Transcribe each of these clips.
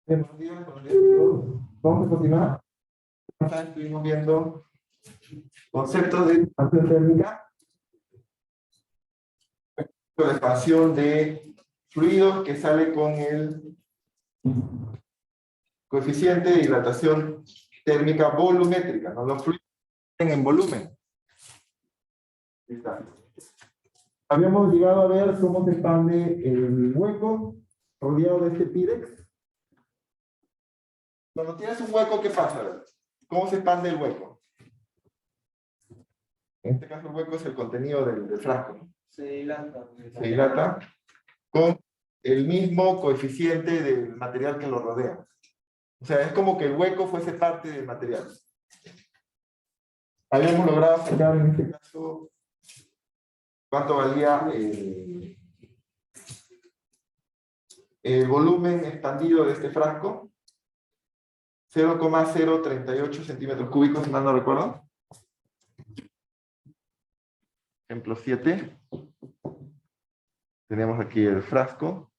Buenos días, vamos a continuar. Estuvimos viendo conceptos de expansión térmica, la expansión de fluidos que sale con el coeficiente de dilatación térmica volumétrica, ¿no? Los fluidos en volumen. Ahí está. Habíamos llegado a ver cómo se expande el hueco rodeado de este pírex. Cuando tienes un hueco, ¿qué pasa? ¿Cómo se expande el hueco? En este caso el hueco es el contenido del frasco, ¿no? Se dilata con el mismo coeficiente del material que lo rodea. O sea, es como que el hueco fuese parte del material. Habíamos logrado sacar en este caso cuánto valía el volumen expandido de este frasco. 0,038 centímetros cúbicos, si mal no recuerdo. Ejemplo 7. Tenemos aquí el frasco.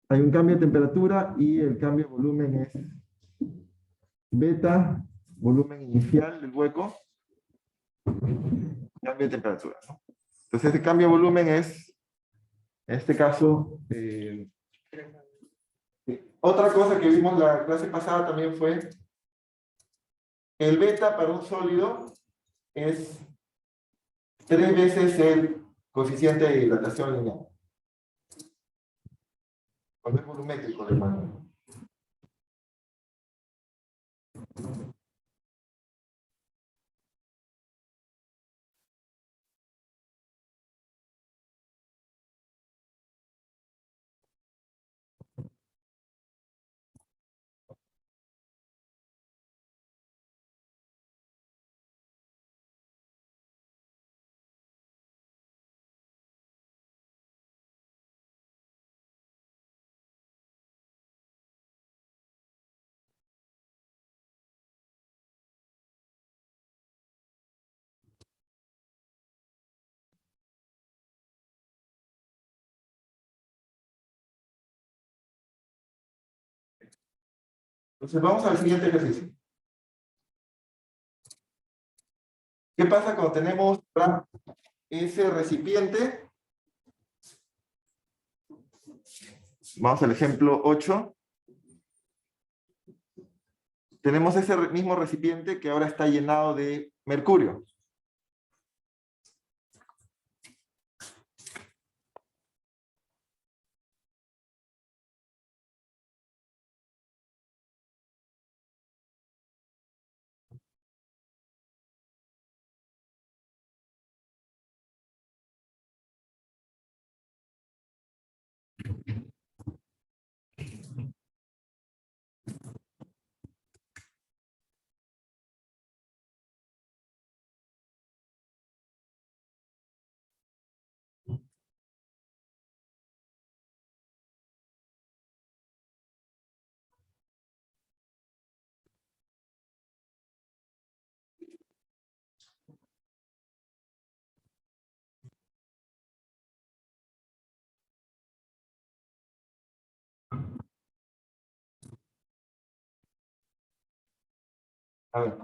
Hay un cambio de temperatura y el cambio de volumen es beta, volumen inicial del hueco, cambio de temperatura, ¿no? Entonces, este cambio de volumen es, en este caso, otra cosa que vimos la clase pasada también fue el beta para un sólido es 3 veces el coeficiente de dilatación lineal. Cuando es volumétrico, de mano. Entonces, vamos al siguiente ejercicio. ¿Qué pasa cuando tenemos ese recipiente? Vamos al ejemplo 8. Tenemos ese mismo recipiente que ahora está llenado de mercurio. A ver.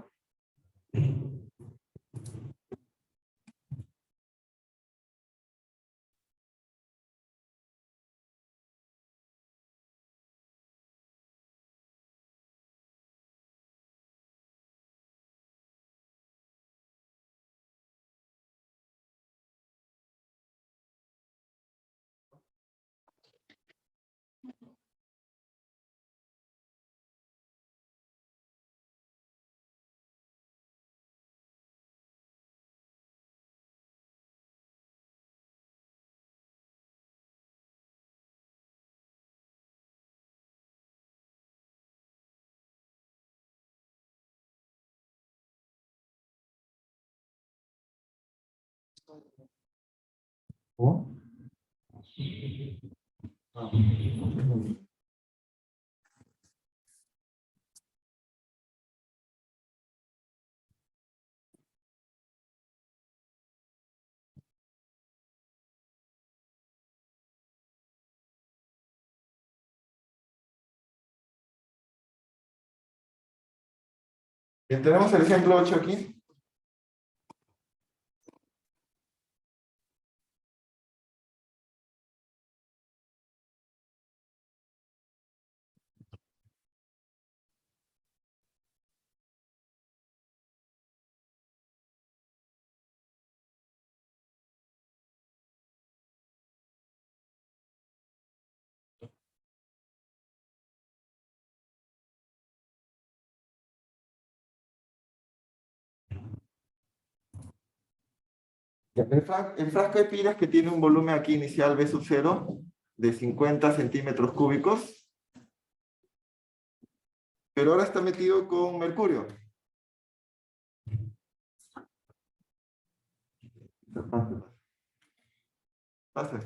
¿Oh? Ah. Bien, tenemos el ejemplo 8 aquí. El frasco de pilas que tiene un volumen aquí inicial V sub 0 de 50 centímetros cúbicos, pero ahora está metido con mercurio. Pase.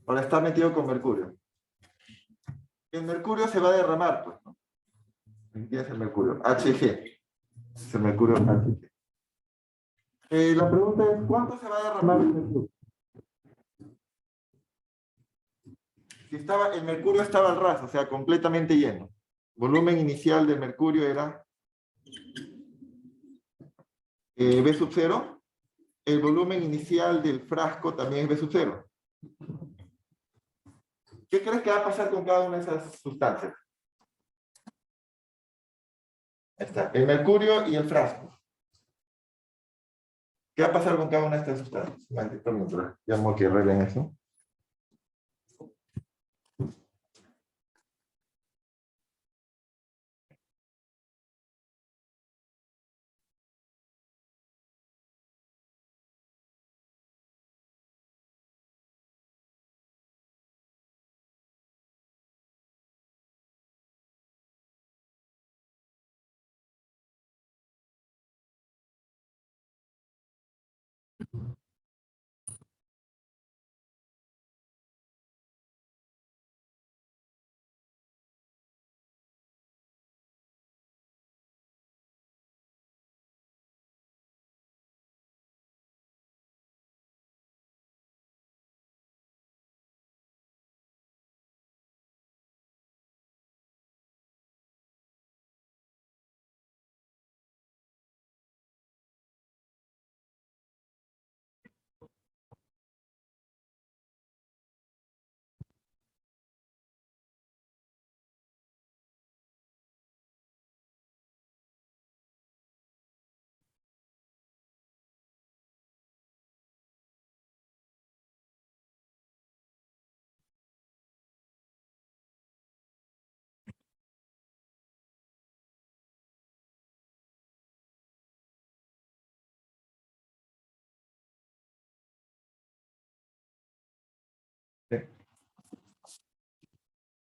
Ahora está metido con mercurio. El mercurio se va a derramar, pues, ¿no? Aquí es el mercurio, Hg. Es el mercurio Hg. La pregunta es, ¿cuánto se va a derramar el mercurio? Si el mercurio estaba al ras, o sea, completamente lleno. Volumen inicial del mercurio era V sub 0. El volumen inicial del frasco también es V sub 0. ¿Qué crees que va a pasar con cada una de esas sustancias? Ahí está, el mercurio y el frasco. ¿Qué va a pasar con cada una de estas sustancias? Maldito mientras llamo a que arreglen eso. Sí.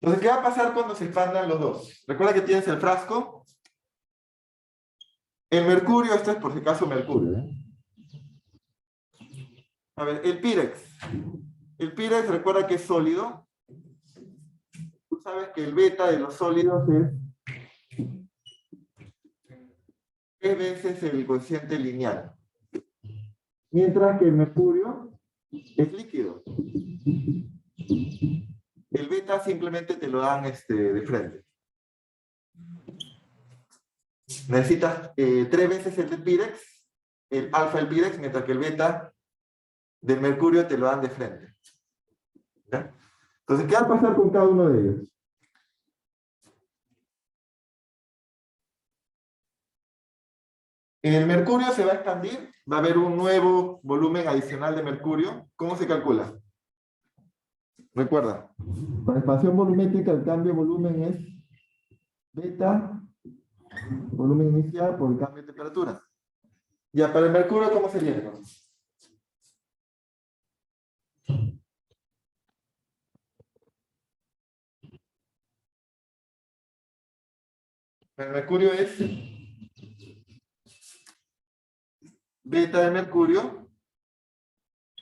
Entonces, ¿qué va a pasar cuando se expandan los dos? Recuerda que tienes el frasco. El mercurio, este es por si acaso mercurio, ¿eh? A ver, el Pirex. El Pirex, recuerda que es sólido. Tú sabes que el beta de los sólidos es 3 veces el coeficiente lineal. Mientras que el mercurio es líquido. El beta simplemente te lo dan de frente. necesitas 3 veces el del Pirex, el alfa del Pirex, mientras que el beta del mercurio te lo dan de frente. ¿Ya? Entonces, ¿qué va a pasar con cada uno de ellos? El mercurio se va a expandir, va a haber un nuevo volumen adicional de mercurio. ¿Cómo se calcula? Recuerda, para expansión volumétrica el cambio de volumen es beta, volumen inicial por el cambio de temperatura. Ya, para el mercurio, ¿cómo sería entonces? El mercurio es beta de mercurio,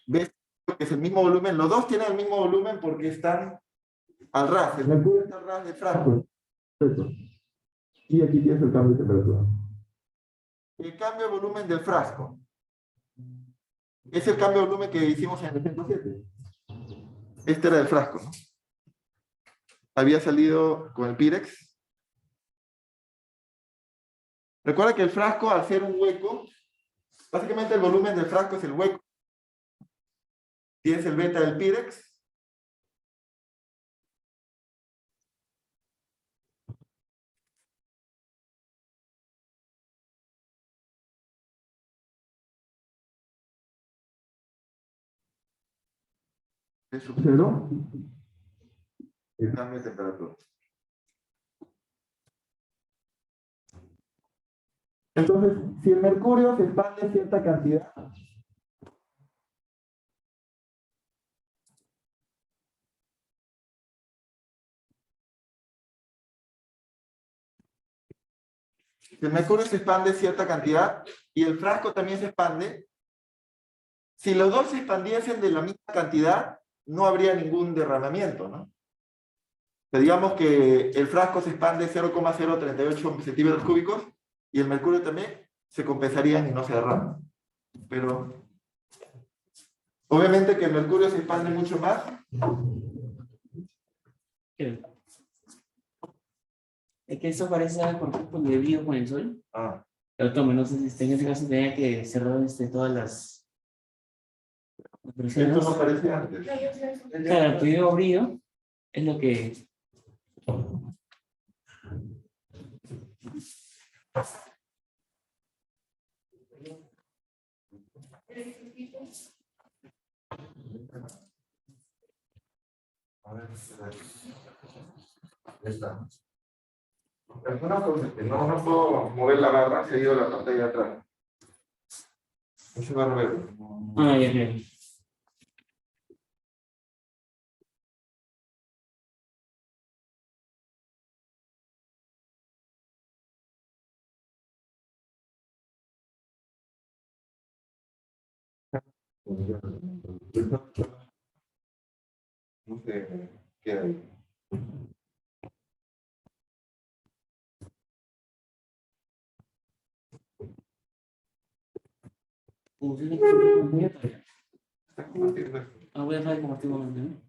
beta que es el mismo volumen, los dos tienen el mismo volumen porque están al ras, el mercurio está al ras del frasco. Y aquí tienes el cambio de temperatura. El cambio de volumen del frasco es el cambio de volumen que hicimos en el ejemplo 7. Este era el frasco, ¿no? Había salido con el Pirex. Recuerda que el frasco, al ser un hueco, básicamente el volumen del frasco es el hueco. Tienes el beta del Pirex. De sub 0, el cambio de temperatura. Entonces, si el mercurio se expande cierta cantidad, si el mercurio se expande cierta cantidad y el frasco también se expande, si los dos se expandiesen de la misma cantidad, no habría ningún derramamiento, ¿no? Pero digamos que el frasco se expande 0,038 centímetros cúbicos y el mercurio también, se compensarían y no se derrama. Pero obviamente que el mercurio se expande mucho más. Es que eso parece algo por debido con el sol. Pero tome, no sé si en ese caso tenía que cerrar todas las Esto no aparece antes. Claro, el pedido brillo es lo que. A ver, ya está. Alguna cosa que no puedo mover la barra, se ha ido la pantalla de atrás. No se va a mover. Ah, ya, ya. No sé, queda ahí. Está compartiendo esto. Ah, voy a dejar de compartir un momento, ¿no?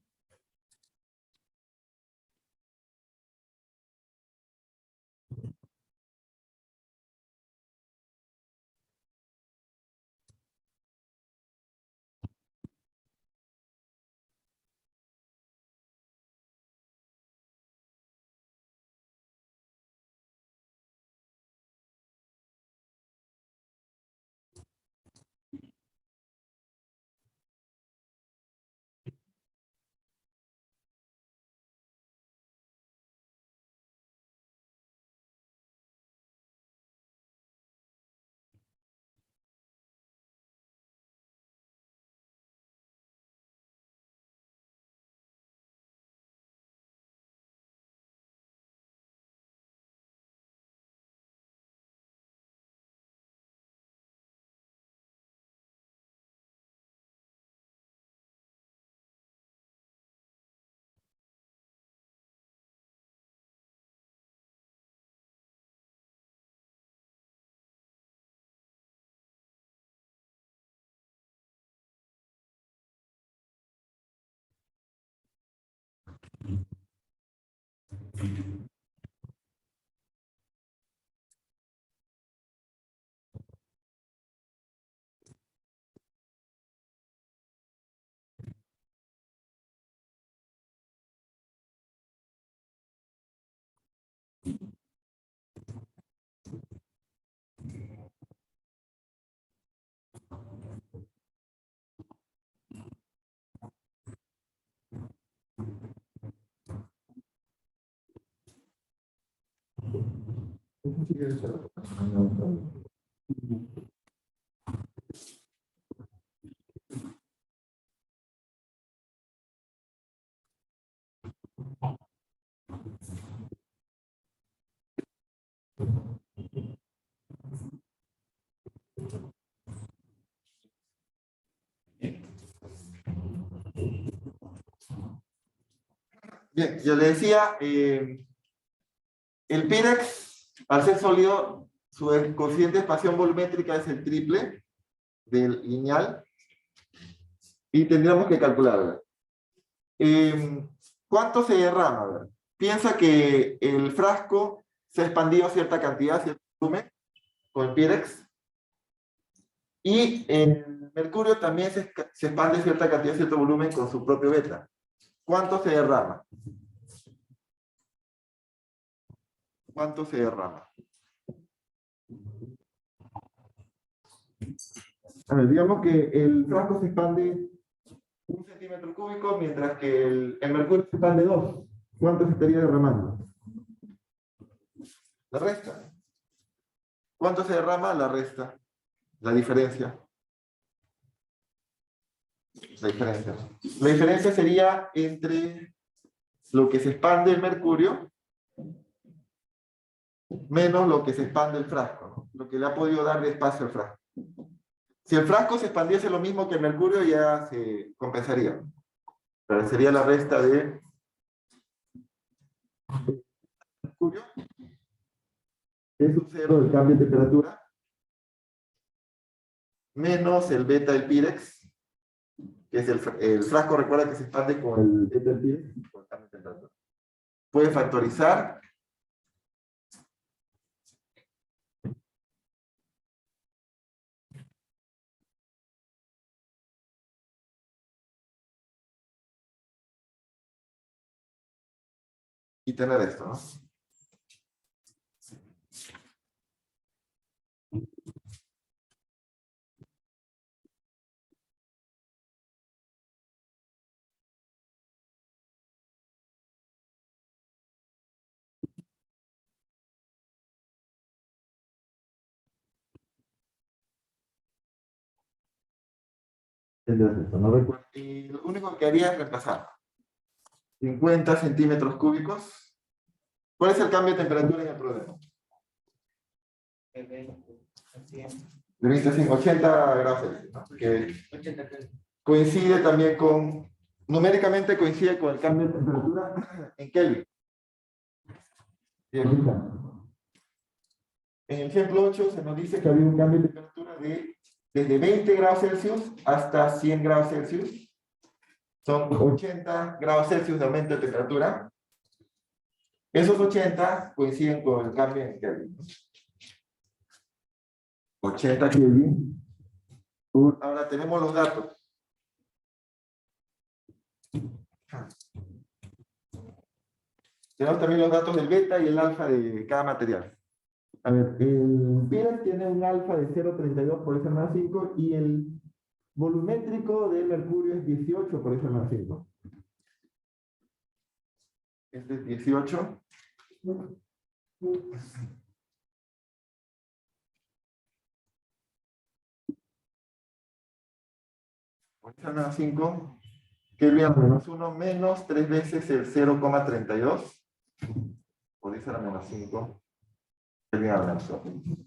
Bien, yo le decía, el Pirex, al ser sólido, su coeficiente de expansión volumétrica es el triple del lineal y tendríamos que calcularla. ¿Cuánto se derrama? A ver, piensa que el frasco se ha expandido cierta cantidad, cierto volumen, con el Pirex, y el mercurio también se expande cierta cantidad, cierto volumen con su propio beta. ¿Cuánto se derrama? ¿Cuánto se derrama? A ver, digamos que el frasco se expande 1 centímetro cúbico, mientras que el mercurio se expande 2. ¿Cuánto se estaría derramando? La resta. ¿Cuánto se derrama? La resta. La diferencia. La diferencia. La diferencia sería entre lo que se expande el mercurio menos lo que se expande el frasco, ¿no? Lo que le ha podido dar de espacio al frasco. Si el frasco se expandiese lo mismo que el mercurio, ya se compensaría. Pero sería la resta de mercurio, que es un cero del cambio de temperatura, menos el beta del Pirex, que es el frasco, recuerda que se expande con el beta del Pirex, con el cambio de temperatura. Puede factorizar. Y tener esto, ¿no? Tendrás esto, no recuerdo. Y lo único que haría es reemplazar. 50 centímetros cúbicos. ¿Cuál es el cambio de temperatura en el problema? De 25 a 80 grados Celsius, ¿no? Que coincide también con, numéricamente coincide con el cambio de temperatura en Kelvin. Y aquí está. En el ejemplo 8 se nos dice que había un cambio de temperatura de desde 20 grados Celsius hasta 100 grados Celsius. Son 80 grados Celsius de aumento de temperatura. Esos 80 coinciden con el cambio en Kelvin. 80 Kelvin. Ahora tenemos los datos. Tenemos también los datos del beta y el alfa de cada material. A ver, el Pirex tiene un alfa de 0,32 por S más 5 y el volumétrico de mercurio es 18 por S más 5. Este es 18. Por S más 5, que es menos 1 menos 3 veces el 0,32. Por S a la menos 5. Que viene a menos 1.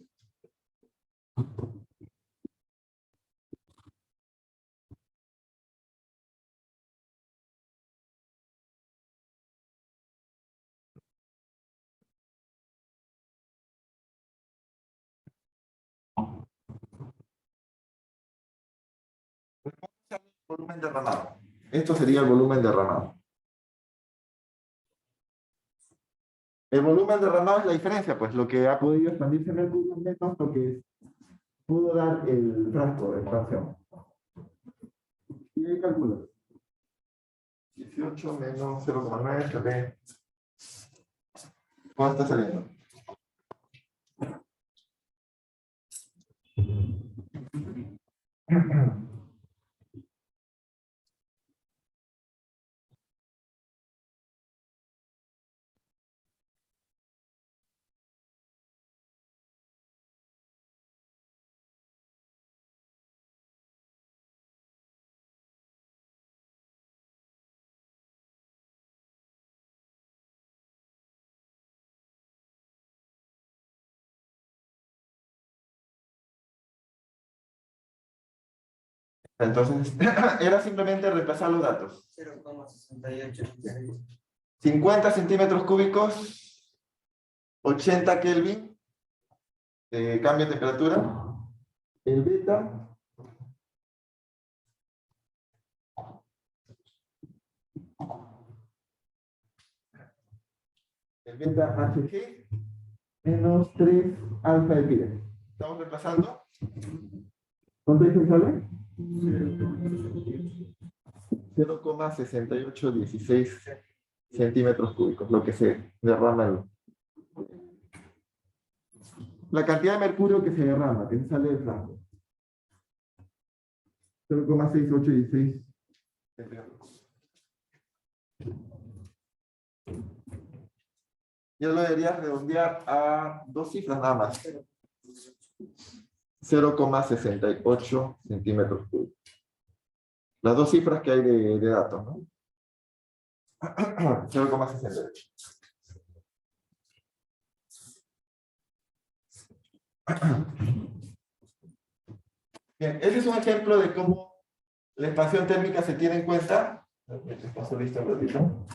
Volumen derramado. Esto sería el volumen derramado. El volumen derramado es la diferencia, pues lo que ha podido expandirse en el mercurio menos lo que pudo dar el frasco de expansión. Y ahí calculo. 18 menos 0,9 también. ¿Cuánto está saliendo? Entonces, era simplemente reemplazar los datos. 0,68. 50 centímetros cúbicos, 80 Kelvin, cambio de temperatura. El beta, HG, menos 3 alfa de pi. Estamos reemplazando. ¿Cuánto dice que sale? 0,6816 centímetros cúbicos, lo que se derrama. La cantidad de mercurio que se derrama, que sale del flanco. 0,6816 centímetros. Yo lo debería redondear a dos cifras nada más. 0,68 centímetros cúbicos. Las dos cifras que hay de datos, ¿no? 0,68. Bien, ese es un ejemplo de cómo la expansión térmica se tiene en cuenta. Paso listo un ratito.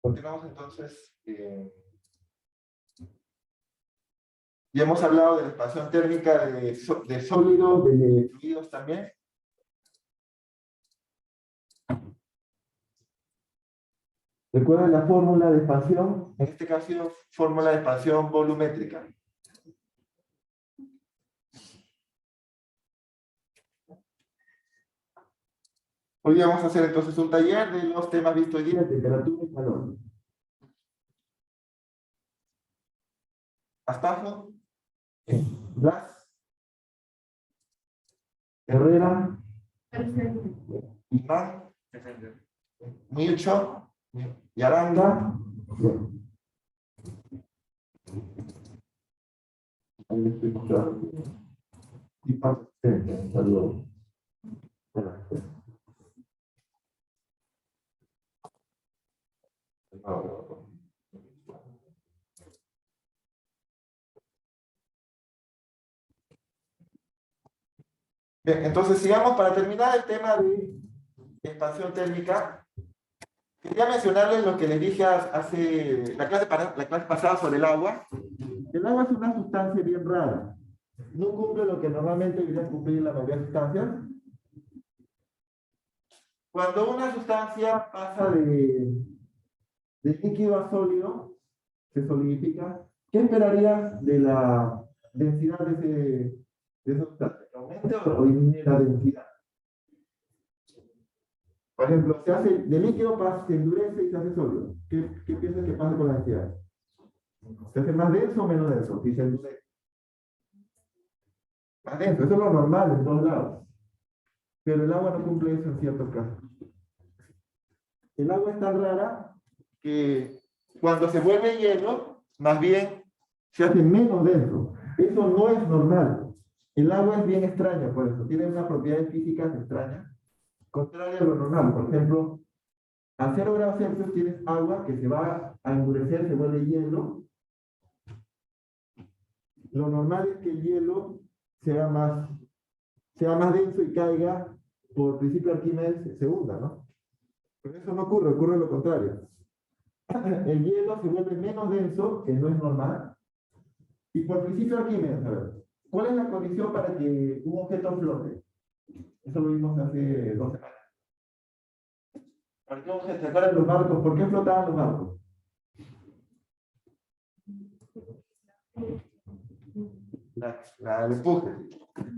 Continuamos entonces. Ya hemos hablado de la expansión térmica de sólidos, de fluidos también. ¿Recuerdan la fórmula de expansión? En este caso, fórmula de expansión volumétrica. Hoy vamos a hacer entonces un taller de los temas vistos hoy día, temperatura y calor. Astajo, Blas, Herrera, Imán, Milcho, Yaranga. Ahí estoy mostrando. Y paso. Saludos. Bien, entonces sigamos para terminar el tema de expansión térmica. Quería mencionarles lo que les dije hace la clase pasada sobre el agua. El agua es una sustancia bien rara. No cumple lo que normalmente debería cumplir la mayoría de sustancias. Cuando una sustancia pasa de líquido a sólido, se solidifica, ¿qué esperarías de la densidad de esa sustancia? ¿Que aumente o disminuye la densidad? Por ejemplo, de líquido se endurece y se hace sólido. ¿Qué piensas que pasa con la densidad? ¿Se hace más denso o menos denso? Si se endurece. Más denso, eso es lo normal en todos lados. Pero el agua no cumple eso en ciertos casos. El agua es tan rara que cuando se vuelve hielo, más bien se hace menos denso. Eso no es normal. El agua es bien extraña, por eso. Tiene unas propiedades físicas extrañas, contrarias a lo normal. Por ejemplo, a 0 grados Celsius tienes agua que se va a endurecer, se vuelve hielo. Lo normal es que el hielo sea más denso y caiga, por principio de Arquímedes, se hunda, ¿no? Pero eso no ocurre, ocurre lo contrario. El hielo se vuelve menos denso, que no es normal, y por principio de Arquímedes, a ver, ¿cuál es la condición para que un objeto flote? Eso lo vimos hace 2 semanas. ¿Se acuerdan los barcos? ¿Por qué flotaban los barcos? El empuje.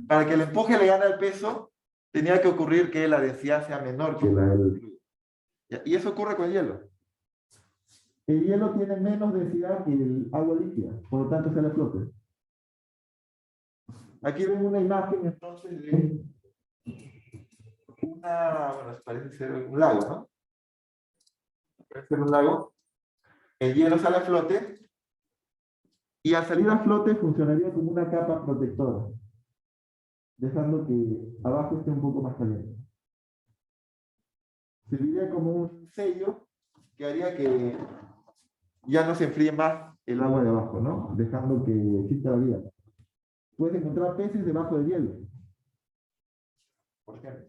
Para que el empuje le gane el peso, tenía que ocurrir que la densidad sea menor que la del fluido. Y eso ocurre con el hielo. El hielo tiene menos densidad que el agua líquida, por lo tanto se le flote. Aquí ven una imagen entonces de bueno, parece ser un lago, ¿no? Parece ser un lago. El hielo sale a flote y al salir a flote funcionaría como una capa protectora, dejando que abajo esté un poco más caliente. Serviría como un sello que haría que ya no se enfríe más el agua de abajo, ¿no? Dejando que exista la vida. Puedes encontrar peces debajo del hielo, por ejemplo,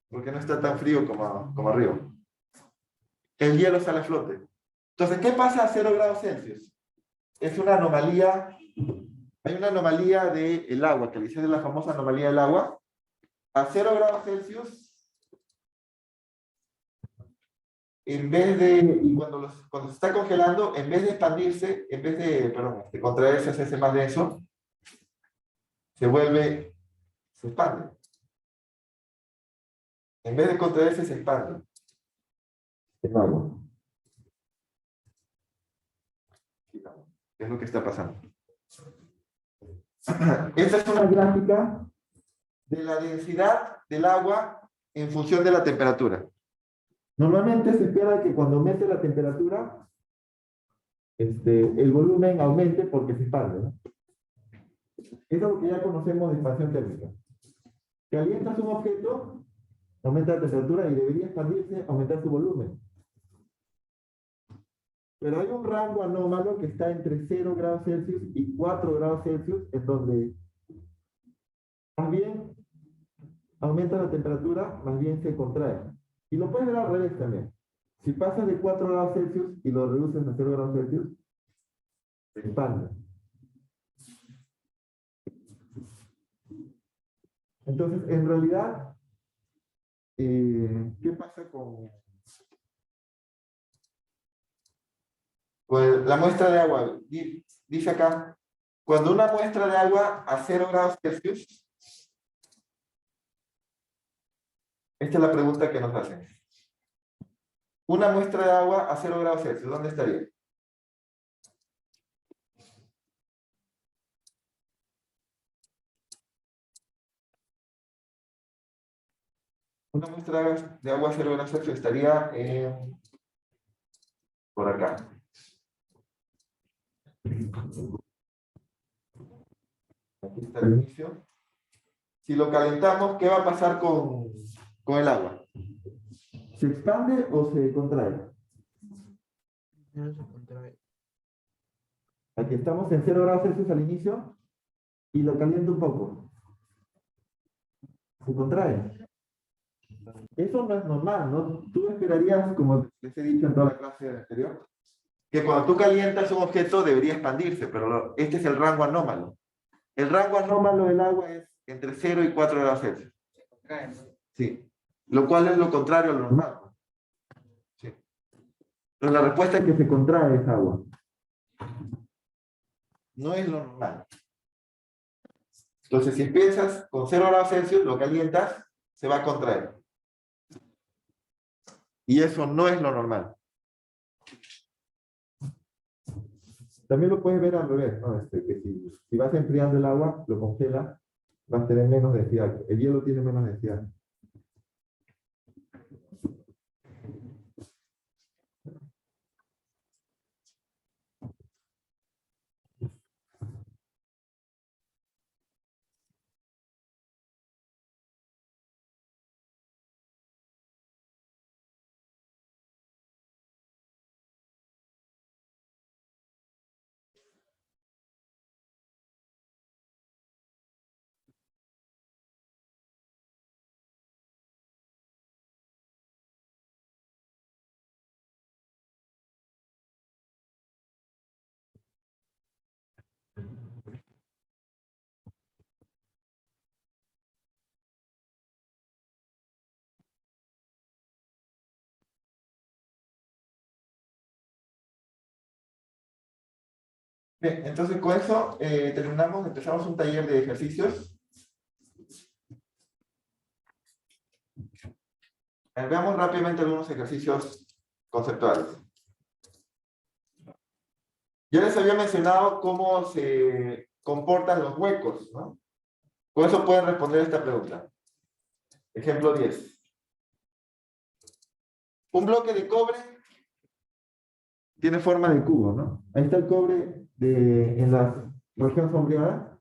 porque no está tan frío como arriba. El hielo sale a flote. Entonces, ¿qué pasa a 0 grados Celsius? Es una anomalía, hay una anomalía del agua, que le dicen la famosa anomalía del agua. A 0 grados Celsius, en vez de, y cuando se está congelando, en vez de expandirse, en vez de, perdón, de contraerse, hacerse más denso, se expande. En vez de contraerse, se expande el agua. Es lo que está pasando. Esta es una gráfica de la densidad del agua en función de la temperatura. Normalmente se espera que cuando aumente la temperatura, el volumen aumente porque se expande, ¿no? Es algo que ya conocemos de expansión térmica. Calientas un objeto, aumenta la temperatura y debería expandirse, aumentar su volumen. Pero hay un rango anómalo que está entre 0 grados Celsius y 4 grados Celsius, en donde más bien aumenta la temperatura, más bien se contrae. Y lo puedes ver al revés también. Si pasas de 4 grados Celsius y lo reduces a 0 grados Celsius, se expande. Entonces, en realidad, ¿qué pasa con pues, la muestra de agua? Dice acá, cuando una muestra de agua a 0 grados Celsius, esta es la pregunta que nos hacen. Una muestra de agua a 0 grados Celsius, ¿dónde estaría? Una muestra de agua a 0 grados Celsius estaría por acá. Aquí está el inicio. Si lo calentamos, ¿qué va a pasar con el agua? ¿Se expande o se contrae? No se contrae. Aquí estamos en 0 grados Celsius al inicio y lo caliento un poco. Se contrae. Eso no es normal, ¿no? Tú esperarías, como les he dicho en toda la clase anterior, que cuando tú calientas un objeto debería expandirse, pero este es el rango anómalo. El rango anómalo del agua es entre 0 y 4 grados Celsius. Sí. Lo cual es lo contrario a lo normal. Sí. Pero la respuesta es que se contrae esa agua. No es lo normal. Entonces, si empiezas con 0 grados Celsius, lo calientas, se va a contraer. Y eso no es lo normal. También lo puedes ver al revés, ¿no? Que si vas enfriando el agua, lo congelas, vas a tener menos densidad. El hielo tiene menos densidad. Bien, entonces con eso terminamos, empezamos un taller de ejercicios. Veamos rápidamente algunos ejercicios conceptuales. Ya les había mencionado cómo se comportan los huecos, ¿no? Con eso pueden responder esta pregunta. Ejemplo 10. Un bloque de cobre tiene forma de cubo, ¿no? Ahí está el cobre en la región sombreada.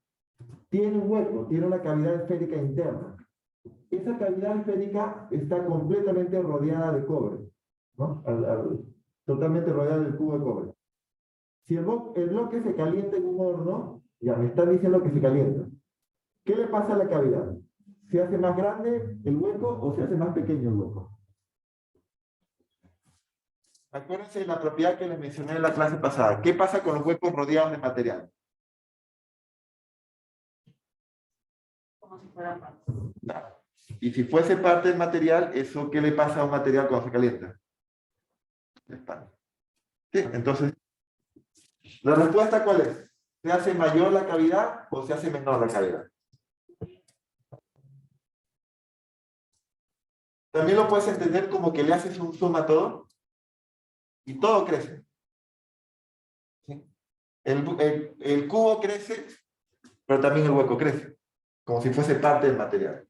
Tiene un hueco, tiene una cavidad esférica interna. Esa cavidad esférica está completamente rodeada de cobre, ¿no? Totalmente rodeada del cubo de cobre. Si el bloque se calienta en un horno, ya me están diciendo que se calienta. ¿Qué le pasa a la cavidad? ¿Se hace más grande el hueco o se hace más pequeño el hueco? Acuérdense de la propiedad que les mencioné en la clase pasada. ¿Qué pasa con los huecos rodeados de material? Como si fuera parte. Nada. Y si fuese parte del material, ¿eso qué le pasa a un material cuando se calienta? Se expande. Sí, entonces, ¿la respuesta cuál es? ¿Se hace mayor la cavidad o se hace menor la cavidad? También lo puedes entender como que le haces un zoom a todo y todo crece. ¿Sí? El cubo crece, pero también el hueco crece, como si fuese parte del material.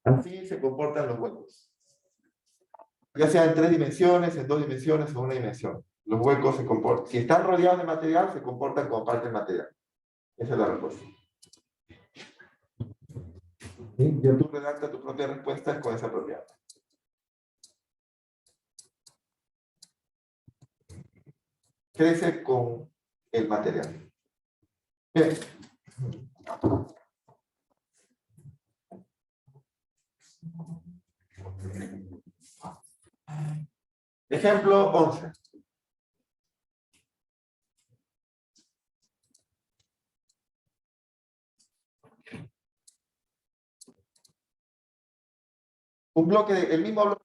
Así se comportan los huecos. Ya sea en 3 dimensiones, en 2 dimensiones o en 1 dimensión. Los huecos se comportan. Si están rodeados de material, se comportan como parte del material. Esa es la respuesta. ¿Sí? Ya tú redactas tu propia respuesta con esa propiedad. Crece con el material. Bien. Ejemplo 11. Un bloque, el mismo bloque.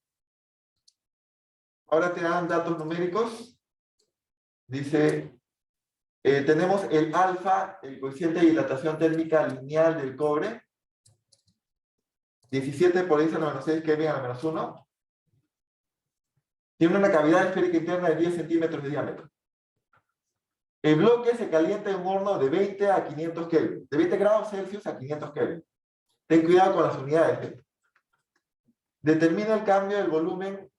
Ahora te dan datos numéricos. Dice, tenemos el alfa, el coeficiente de dilatación térmica lineal del cobre. 17 por 10 a la menos 6 Kelvin a la menos 1. Tiene una cavidad esférica interna de 10 centímetros de diámetro. El bloque se calienta en un horno de 20 a 500 Kelvin. De 20 grados Celsius a 500 Kelvin. Ten cuidado con las unidades. Determina el cambio del volumen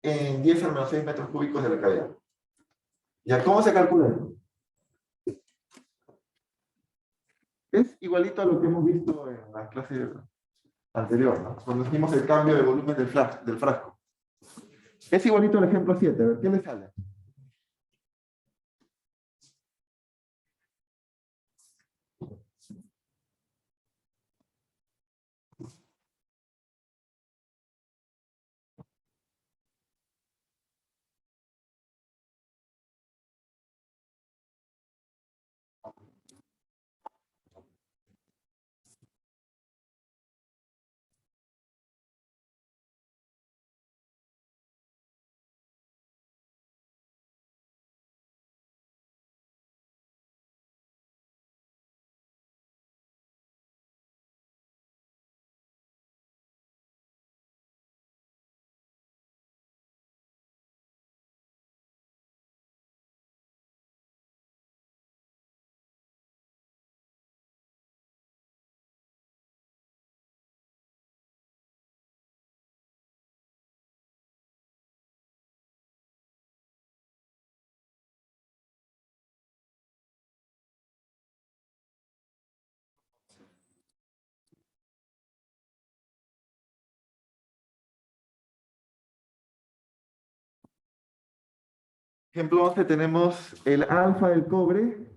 en 10 a la menos 6 metros cúbicos de la cavidad. ¿Ya cómo se calcula esto? Es igualito a lo que hemos visto en la clase anterior, ¿no? Cuando hicimos el cambio de volumen del frasco. Es igualito al ejemplo 7. A ver, ¿qué le sale? Ejemplo 11 tenemos el alfa del cobre,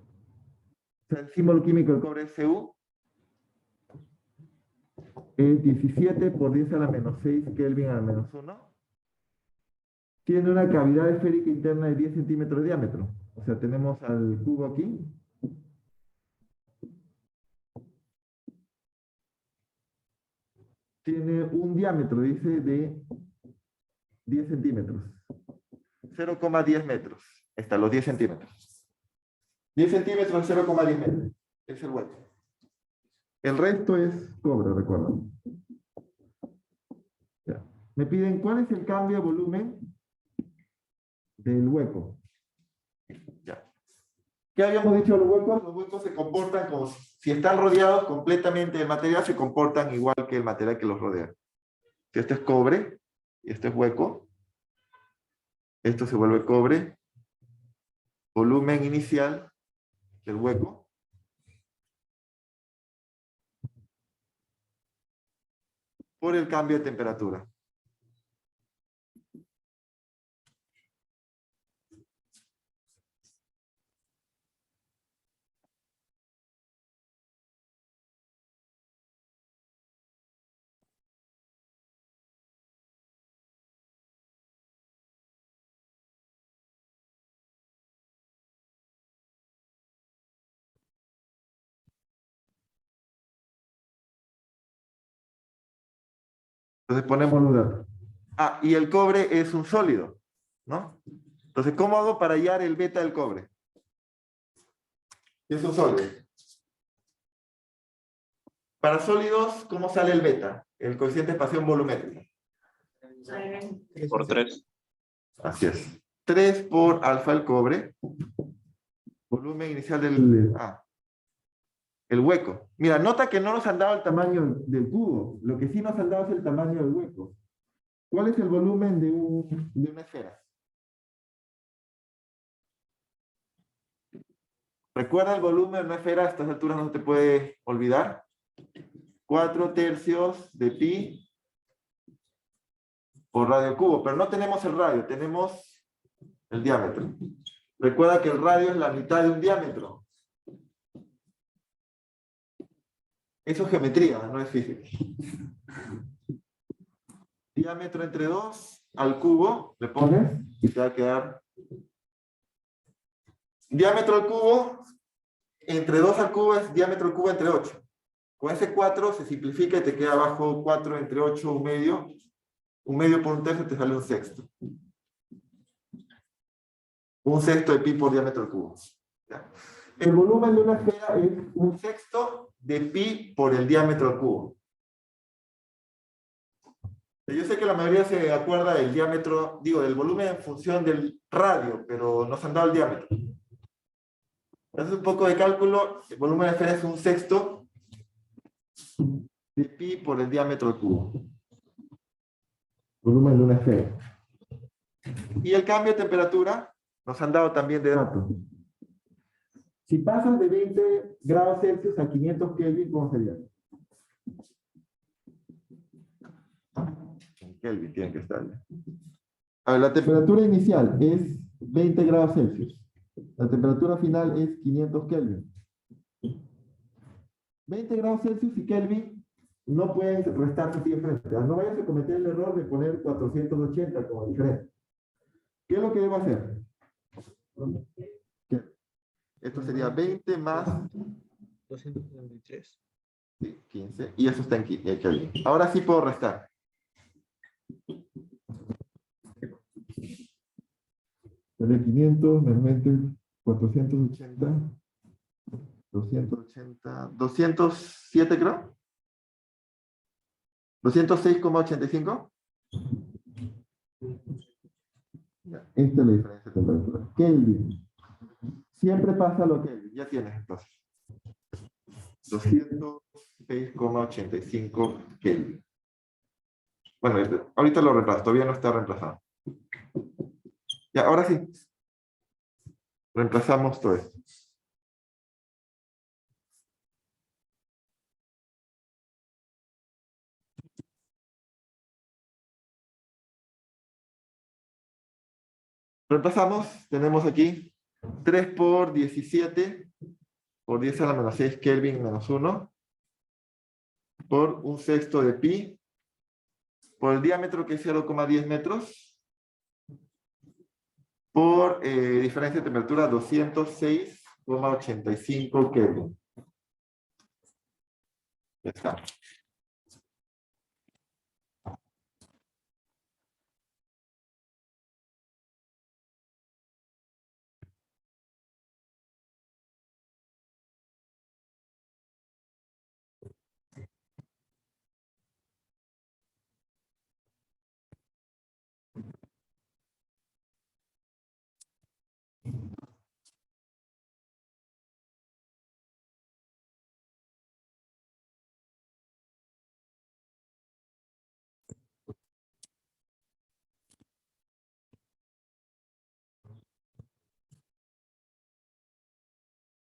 o sea, el símbolo químico del cobre es Cu, es 17 por 10 a la menos 6 Kelvin a la menos 1. Tiene una cavidad esférica interna de 10 centímetros de diámetro. O sea, tenemos al cubo aquí. Tiene un diámetro, dice, de 10 centímetros. 0,10 metros. Está, los 10 centímetros. 10 centímetros, 0,10 metros. Es el hueco. El resto es cobre, recuerda. Ya. Me piden cuál es el cambio de volumen del hueco. Ya. ¿Qué habíamos dicho de los huecos? Los huecos se comportan como si están rodeados completamente del material, se comportan igual que el material que los rodea. Si esto es cobre y esto es hueco, esto se vuelve cobre, volumen inicial del hueco, por el cambio de temperatura. Entonces ponemos lugar. Ah, y el cobre es un sólido, ¿no? Entonces, ¿cómo hago para hallar el beta del cobre? Es un sólido. Para sólidos, ¿cómo sale el beta? El coeficiente de expansión volumétrica. Por 3. Así es. 3 por alfa el cobre. Volumen inicial del... el hueco. Mira, nota que no nos han dado el tamaño del cubo. Lo que sí nos han dado es el tamaño del hueco. ¿Cuál es el volumen de una esfera? Recuerda el volumen de una esfera, a estas alturas no te puede olvidar. 4/3 de pi por radio cubo, pero no tenemos el radio, tenemos el diámetro. Recuerda que el radio es la mitad de un diámetro. Eso es geometría, no es física. Diámetro entre 2 al cubo, le pones y te va a quedar. Diámetro al cubo, entre 2 al cubo es diámetro al cubo entre 8. Con ese 4 se simplifica y te queda abajo 4 entre 8, un medio. Un medio por un tercio te sale un sexto. Un sexto de pi por diámetro al cubo. ¿Ya? El volumen de una esfera es un sexto de pi por el diámetro al cubo. Yo sé que la mayoría se acuerda del diámetro, digo, del volumen en función del radio, pero nos han dado el diámetro. Entonces un poco de cálculo, el volumen de la esfera es un sexto de pi por el diámetro al cubo. Volumen de una esfera. Y el cambio de temperatura nos han dado también de datos. Si pasas de 20 grados Celsius a 500 Kelvin, ¿cómo sería? En Kelvin tiene que estar. A ver, la temperatura inicial es 20 grados Celsius. La temperatura final es 500 Kelvin. 20 grados Celsius y Kelvin no pueden restarse así de frente. No vayas a cometer el error de poner 480 como diferente. ¿Qué es lo que debo hacer? ¿Qué? Esto sería 20 más 273. sí, 15. Y eso está en Kelvin. Ahora sí puedo restar. De 500 menos 20, 480, 280, 207 creo. 206,85. Esta es la diferencia de temperatura. Kelvin. Siempre pasa lo Kelvin. Ya tienes entonces. 206,85 Kelvin. Bueno, ahorita lo reemplazo. Todavía no está reemplazado. Ya, ahora sí. Reemplazamos todo esto. Reemplazamos, tenemos aquí 3 por 17 por 10 a la menos 6 Kelvin menos 1 por un sexto de pi por el diámetro que es 0,10 metros por diferencia de temperatura 206,85 Kelvin. Ya está.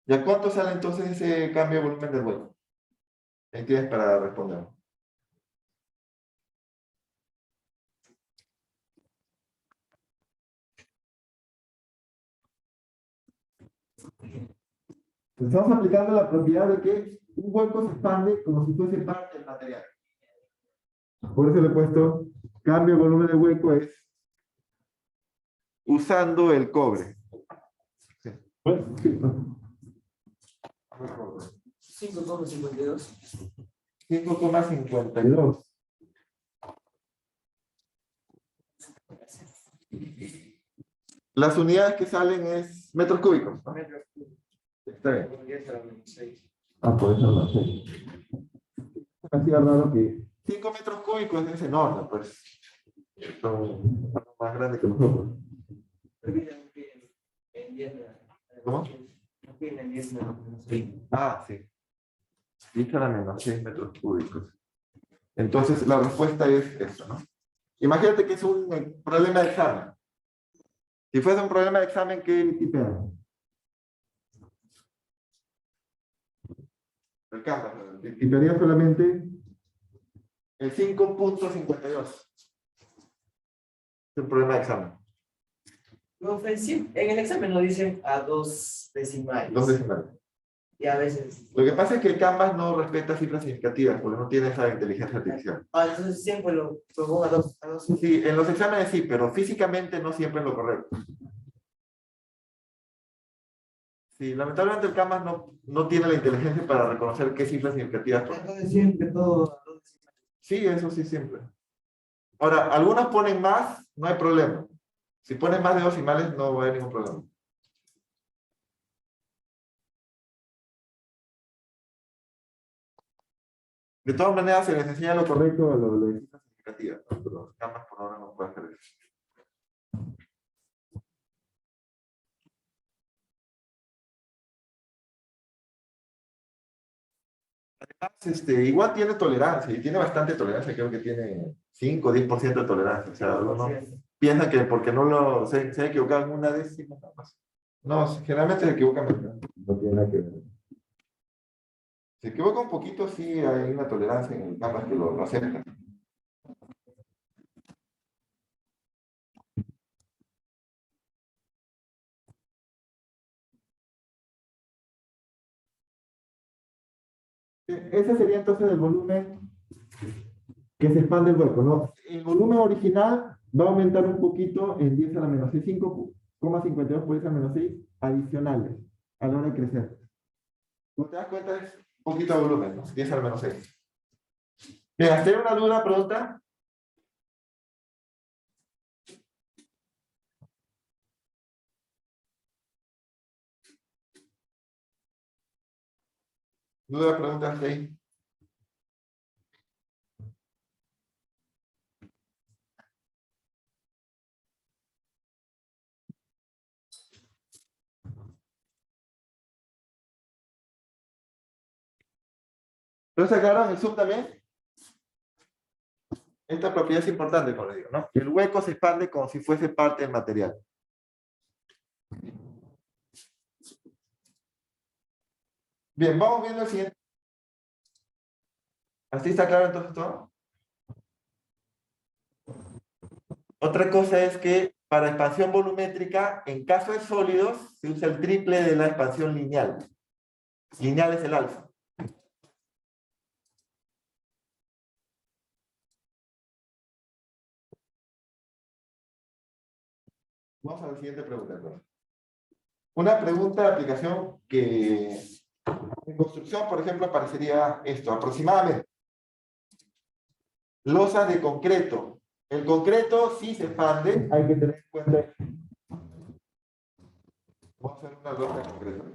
¿Y a cuánto sale entonces ese cambio de volumen del hueco? ¿Qué tienes para responder? Estamos aplicando la propiedad de que un hueco se expande como si fuese parte del material. Por eso le he puesto cambio de volumen de hueco es usando el cobre. Sí. Bueno, sí, ¿no? 5,52. 5,52. Las unidades que salen es metros cúbicos, ¿no? Está bien. Por eso no sé. Me hacía raro que 5 metros cúbicos es enorme, pues. Son más grandes que nosotros. ¿Cómo? Ah, sí. 10 a la menos 6 metros cúbicos. Entonces, la respuesta es esto, ¿no? Imagínate que es un problema de examen. Si fuese un problema de examen, ¿qué tipeamos? El campo. Tipearía solamente el 5,52. Es un problema de examen. En el examen nos dicen a 2 decimales. 2 decimales. Y a veces. Lo que pasa es que el Canvas no respeta cifras significativas porque no tiene esa inteligencia artificial. Entonces siempre lo pongo a 2. Sí, en los exámenes sí, pero físicamente no siempre es lo correcto. Sí, lamentablemente el Canvas no tiene la inteligencia para reconocer qué cifras significativas. Entonces siempre todo a 2 decimales. Sí, eso sí, siempre. Ahora, algunos ponen más, no hay problema. Si ponen más de 2 decimales, no va a haber ningún problema. De todas maneras, se les enseña lo correcto a lo de cifras significativas, ¿no? Pero los Canvas por ahora no pueden hacer eso. Igual tiene tolerancia, y tiene bastante tolerancia, creo que tiene 5 o 10% de tolerancia. O sea, algunos piensan que porque no se ha equivocado en una décima, nada más. No, generalmente se equivocan bastante. No tiene nada que ver. Se equivoca un poquito, sí hay una tolerancia en el Canvas que lo acepta. Ese sería entonces el volumen que se expande el hueco, ¿no? El volumen original va a aumentar un poquito en 10 a la menos 6, 5,52 por 10 a la menos 6 adicionales a la hora de crecer. Como te das cuenta, es un poquito de volumen, ¿no? 10 a la menos 6. Bien, ¿has tenido una duda, pregunta? ¿Duda, pregunta hasta ahí? ¿Pero está claro en el Zoom también? Esta propiedad es importante, como les digo, ¿no? El hueco se expande como si fuese parte del material. Bien, vamos viendo el siguiente. ¿Así está claro entonces todo? Otra cosa es que para expansión volumétrica, en caso de sólidos, se usa el triple de la expansión lineal. Lineal es el alfa. Vamos a la siguiente pregunta, entonces. Una pregunta de aplicación que en construcción, por ejemplo, aparecería esto, aproximadamente. Losas de concreto. El concreto sí se expande, hay que tener en cuenta. Vamos a hacer una losa de concreto.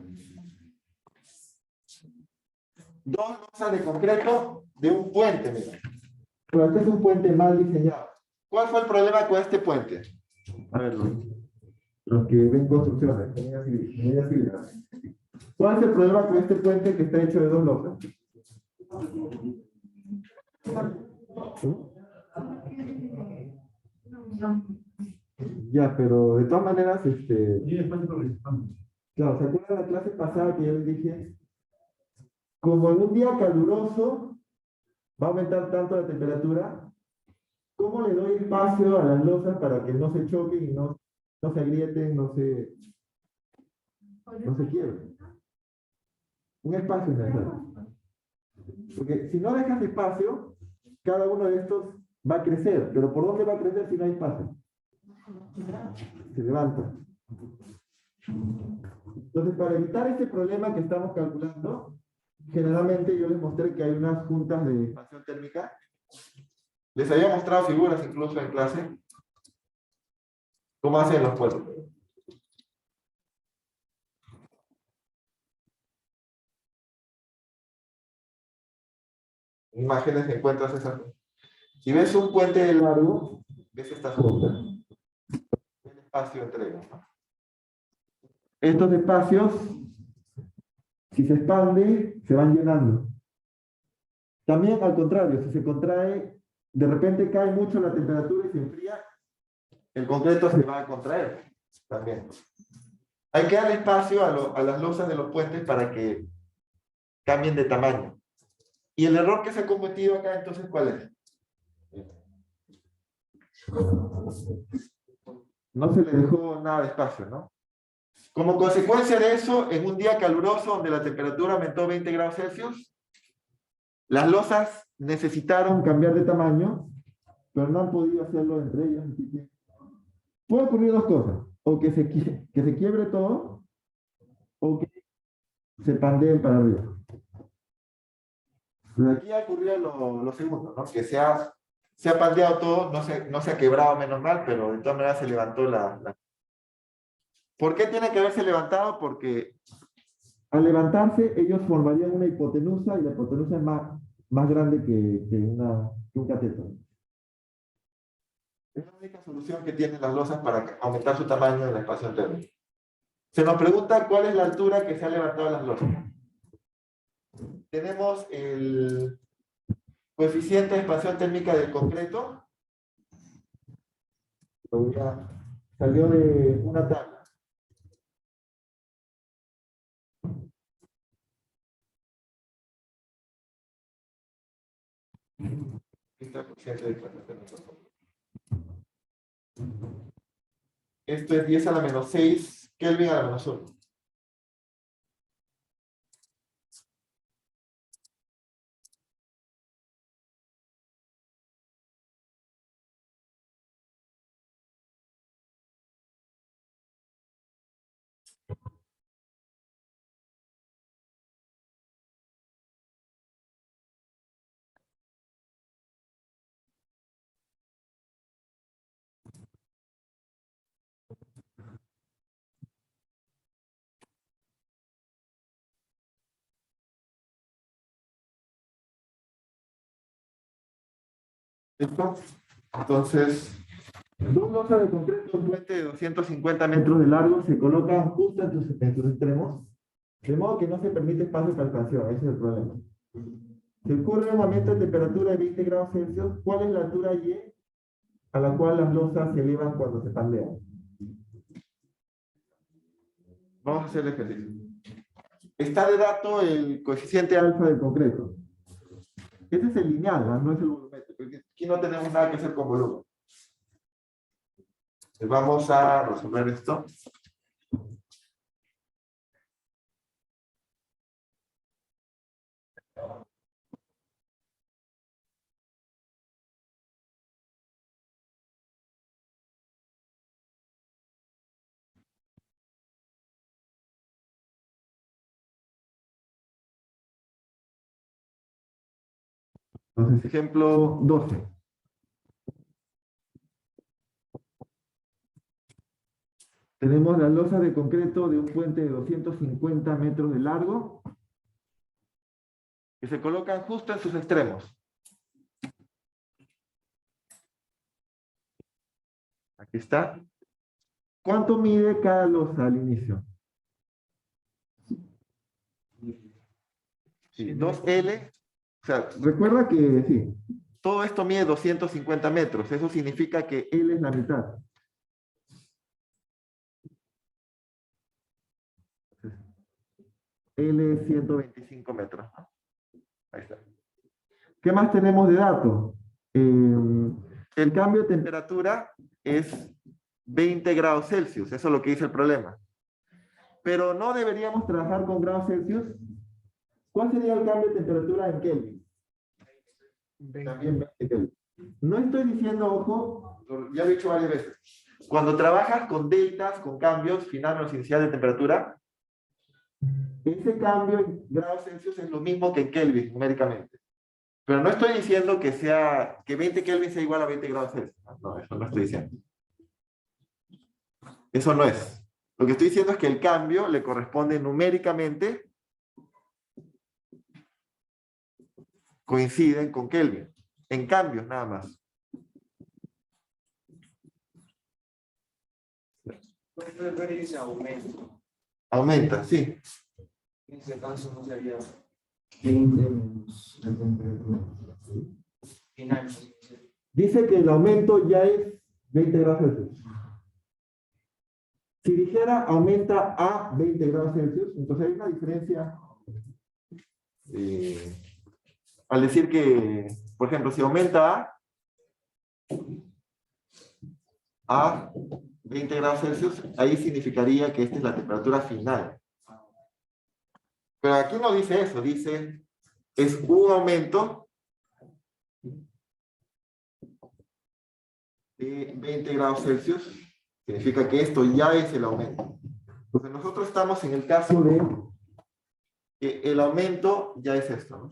2 losas de concreto de un puente, mira. Pero este es un puente mal diseñado. ¿Cuál fue el problema con este puente? A ver, los que ven construcciones, ingeniería civil. ¿Cuál es el problema con este puente que está hecho de 2 losas? Ya, pero de todas maneras, Claro, ¿se acuerdan la clase pasada que yo les dije? Como en un día caluroso va a aumentar tanto la temperatura, ¿cómo le doy espacio a las losas para que no se choquen y no se agrieten, no se quiebren? Un espacio necesario. Porque si no dejas espacio, cada uno de estos va a crecer. Pero ¿por dónde va a crecer si no hay espacio? Se levanta. Entonces, para evitar este problema que estamos calculando, generalmente yo les mostré que hay unas juntas de expansión térmica. Les había mostrado figuras incluso en clase. ¿Cómo hacen los puestos? Imágenes encuentras esas. Si ves un puente de largo, ves esta junta. El espacio entre ellos, ¿no? Estos espacios, si se expande, se van llenando. También al contrario, si se contrae, de repente cae mucho la temperatura y se enfría, el concreto se va a contraer también. Hay que dar espacio a las losas de los puentes para que cambien de tamaño. Y el error que se ha cometido acá, entonces, ¿cuál es? No se le dejó nada de espacio, ¿no? Como consecuencia de eso, en un día caluroso donde la temperatura aumentó 20 grados Celsius, las losas necesitaron cambiar de tamaño, pero no han podido hacerlo entre ellas. Así que puede ocurrir dos cosas: o que se quiebre todo, o que se pandeen para arriba. Pero aquí ha ocurrido lo segundo, ¿no? Que se ha pandeado todo, no se ha quebrado, menos mal, pero de todas maneras se levantó la... ¿Por qué tiene que haberse levantado? Porque al levantarse ellos formarían una hipotenusa y la hipotenusa es más grande que un cateto. Es la única solución que tienen las losas para aumentar su tamaño en la expansión térmica. Se nos pregunta cuál es la altura que se ha levantado las losas. Tenemos el coeficiente de expansión térmica del concreto. Salió de una tabla. Esto es 10 a la menos 6 Kelvin a la menos 1. ¿Listo? Entonces, dos losas de concreto, un puente de 250 metros de largo, se colocan justo en sus extremos, de modo que no se permite espacio para expansión. Ese es el problema. Si ocurre un aumento de temperatura de 20 grados Celsius, ¿cuál es la altura Y a la cual las losas se elevan cuando se pandean? Vamos a hacer el ejercicio. Está de dato el coeficiente alfa del concreto. Ese es el lineal, no es el volumétrico, porque aquí no tenemos nada que hacer con volumen. Entonces vamos a resolver esto. Entonces, ejemplo 12. Tenemos la losa de concreto de un puente de 250 metros de largo que se colocan justo en sus extremos. Aquí está. ¿Cuánto mide cada losa al inicio? Sí, 2L. O sea, recuerda que sí, todo esto mide 250 metros. Eso significa que L es la mitad. L 125 metros, ¿no? Ahí está. ¿Qué más tenemos de datos? El cambio de temperatura es 20 grados Celsius, eso es lo que dice el problema. Pero no deberíamos trabajar con grados Celsius. ¿Cuál sería el cambio de temperatura en Kelvin? También 20 Kelvin. No estoy diciendo, ojo, ya lo he dicho varias veces. Cuando trabajas con deltas, con cambios final menos inicial de temperatura, ese cambio en grados Celsius es lo mismo que en Kelvin, numéricamente. Pero no estoy diciendo que 20 Kelvin sea igual a 20 grados Celsius. No, eso no estoy diciendo. Eso no es. Lo que estoy diciendo es que el cambio le corresponde numéricamente, coinciden con Kelvin. En cambios, nada más. Puede ver ese aumento. Aumenta, sí. En ese caso no sería 20 menos la temperatura final. Dice que el aumento ya es 20 grados Celsius. Si dijera aumenta a 20 grados Celsius, entonces hay una diferencia. Al decir que, por ejemplo, si aumenta a 20 grados Celsius, ahí significaría que esta es la temperatura final. Pero aquí no dice eso, dice es un aumento de 20 grados Celsius, significa que esto ya es el aumento. Entonces nosotros estamos en el caso de que el aumento ya es esto, ¿no?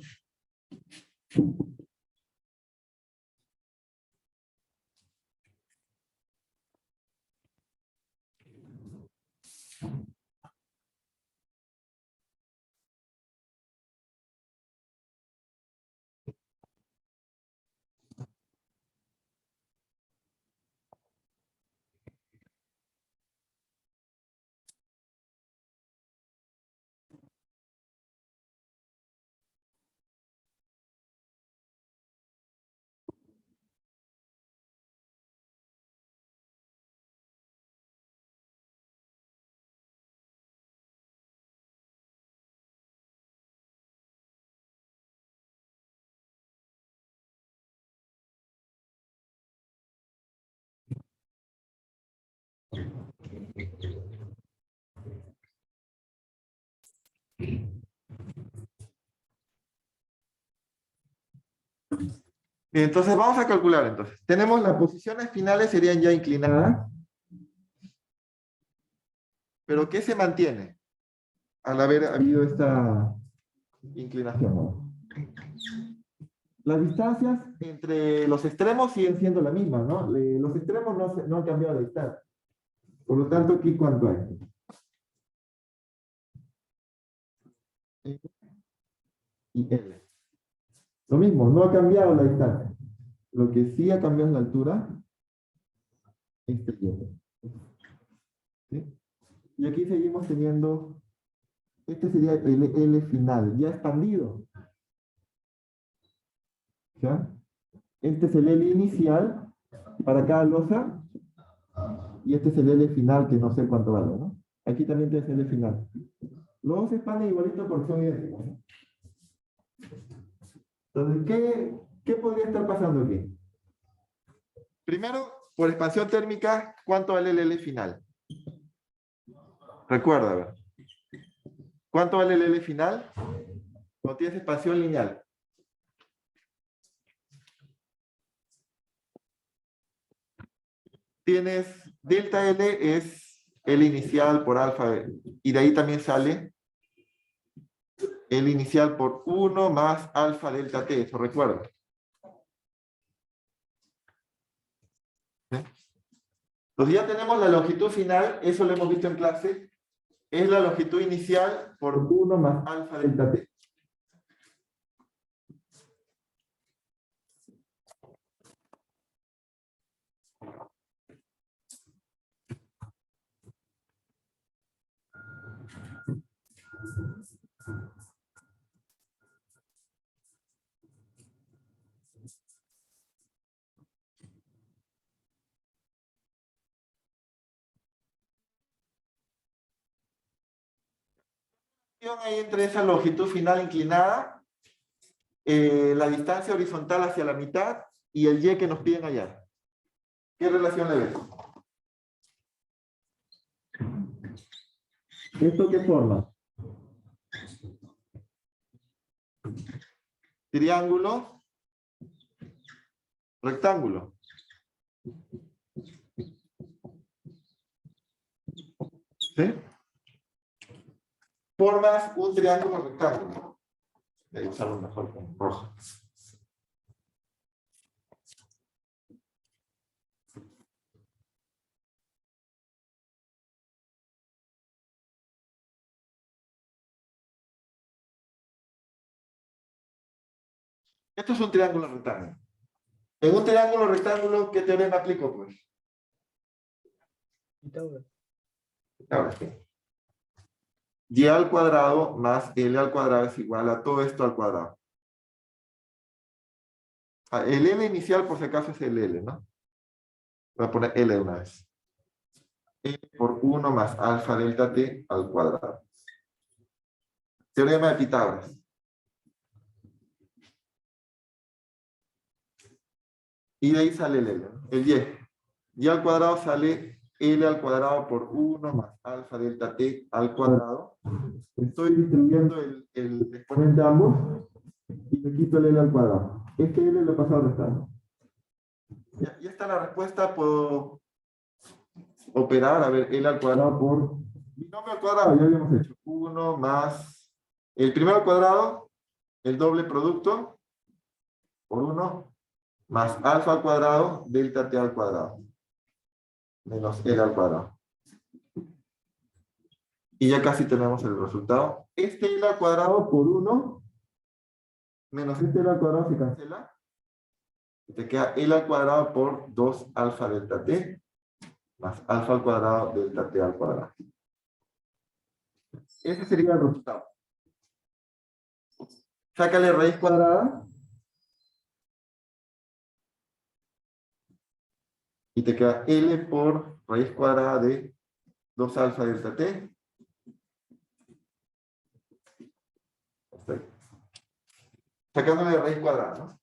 Bien, entonces vamos a calcular entonces. Tenemos las posiciones finales serían ya inclinadas. Pero ¿qué se mantiene al haber habido esta inclinación? Las distancias entre los extremos siguen siendo la misma, ¿no? Los extremos no han cambiado la distancia. Por lo tanto, ¿aquí cuánto hay? E y L. Lo mismo, no ha cambiado la distancia. Lo que sí ha cambiado es la altura. Este y. ¿Sí? Y aquí seguimos teniendo, este sería el L final, ya expandido. ¿Ya? Este es el L inicial para cada losa. Y este es el L final, que no sé cuánto vale, ¿no? Aquí también tienes el L final. Los dos se expanden igualito porque son idénticos, ¿no? Entonces, ¿qué podría estar pasando aquí? Primero, por expansión térmica, ¿cuánto vale el L final? Recuerda, a ver. ¿Cuánto vale el L final? Cuando tienes expansión lineal. Tienes delta L es L inicial por alfa, y de ahí también sale L inicial por 1 más alfa delta T, eso recuerda. Entonces ya tenemos la longitud final, eso lo hemos visto en clase, es la longitud inicial por 1 más alfa delta T. relación hay entre esa longitud final inclinada, la distancia horizontal hacia la mitad y el y que nos piden hallar? ¿Qué relación le ves? ¿Esto qué forma? Triángulo, rectángulo. ¿Sí? Formas un triángulo rectángulo. Voy a usarlo mejor con rojo. Esto es un triángulo rectángulo. En un triángulo rectángulo, ¿qué teorema aplico, pues? Pitágoras. Ahora sí. Y al cuadrado más L al cuadrado es igual a todo esto al cuadrado. El L inicial, por si acaso, es el L, ¿no? Voy a poner L de una vez. L por 1 más alfa delta T al cuadrado. Teorema de Pitágoras. Y de ahí sale el L, ¿no? El Y. Y al cuadrado sale L al cuadrado por 1 más alfa delta T al cuadrado. Estoy distribuyendo el exponente de ambos y le quito el L al cuadrado. Este L lo he pasado restando. Ya está la respuesta. Puedo operar, a ver, L al cuadrado por binomio al cuadrado, ya habíamos hecho. 1 más el primero al cuadrado, el doble producto, por 1, más alfa al cuadrado, delta T al cuadrado, menos L al cuadrado. Y ya casi tenemos el resultado. Este L al cuadrado por 1, menos este L al cuadrado se cancela. Y te queda L al cuadrado por 2 alfa delta T, más alfa al cuadrado delta T al cuadrado. Ese sería el resultado. Sácale raíz cuadrada. Y te queda L por raíz cuadrada de 2 alfa delta T. Perfecto. Sacándole raíz cuadrada, ¿no?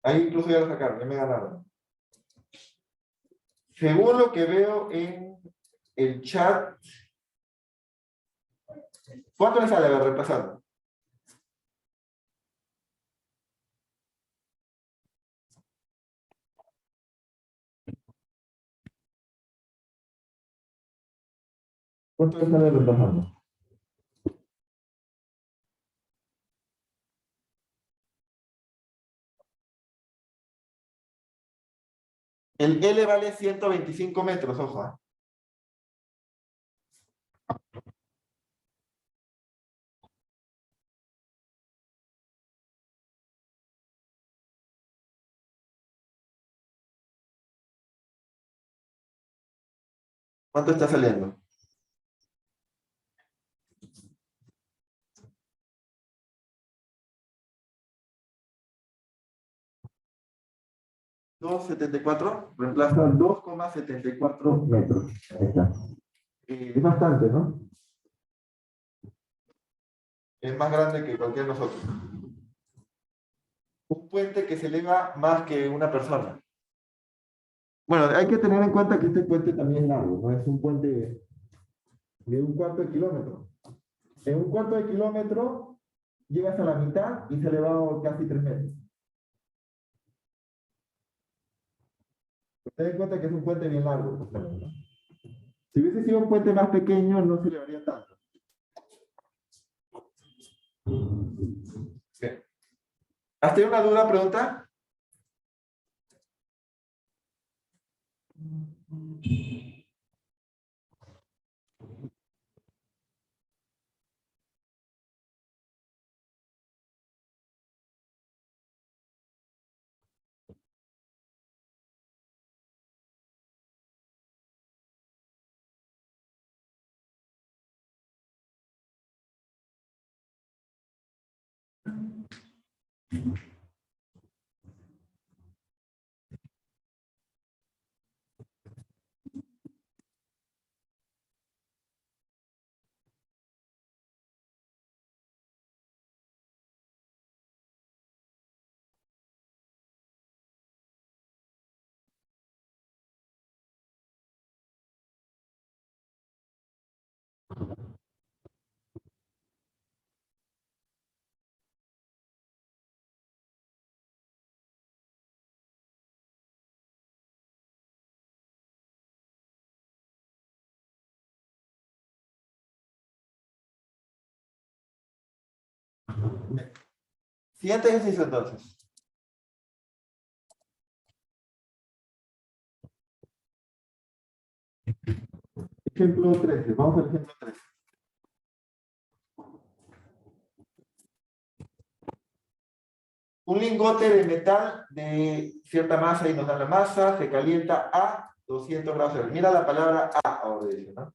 Ahí incluso ya lo sacaron, ya me ganaron. Según lo que veo en el chat, ¿cuánto le sale? A ver, repasando. ¿Cuánto le sale repasando? El L vale 125 metros, ojo. ¿Cuánto está saliendo? ¿2,74? Reemplaza 2,74 metros. Ahí está. Es bastante, ¿no? Es más grande que cualquier de nosotros. Un puente que se eleva más que una persona. Bueno, hay que tener en cuenta que este puente también es largo, no es un puente de un cuarto de kilómetro. En un cuarto de kilómetro llegas a la mitad y se ha elevado casi 3 metros. Ten en cuenta que es un puente bien largo. Si hubiese sido un puente más pequeño, no se elevaría tanto. Bien. ¿Has tenido una duda, pregunta? Siguiente ejercicio entonces. Ejemplo 13. Vamos al ejemplo 13. Un lingote de metal de cierta masa y nos da la masa, se calienta a 200 grados Celsius. Mira la palabra A ahora dice, ¿no?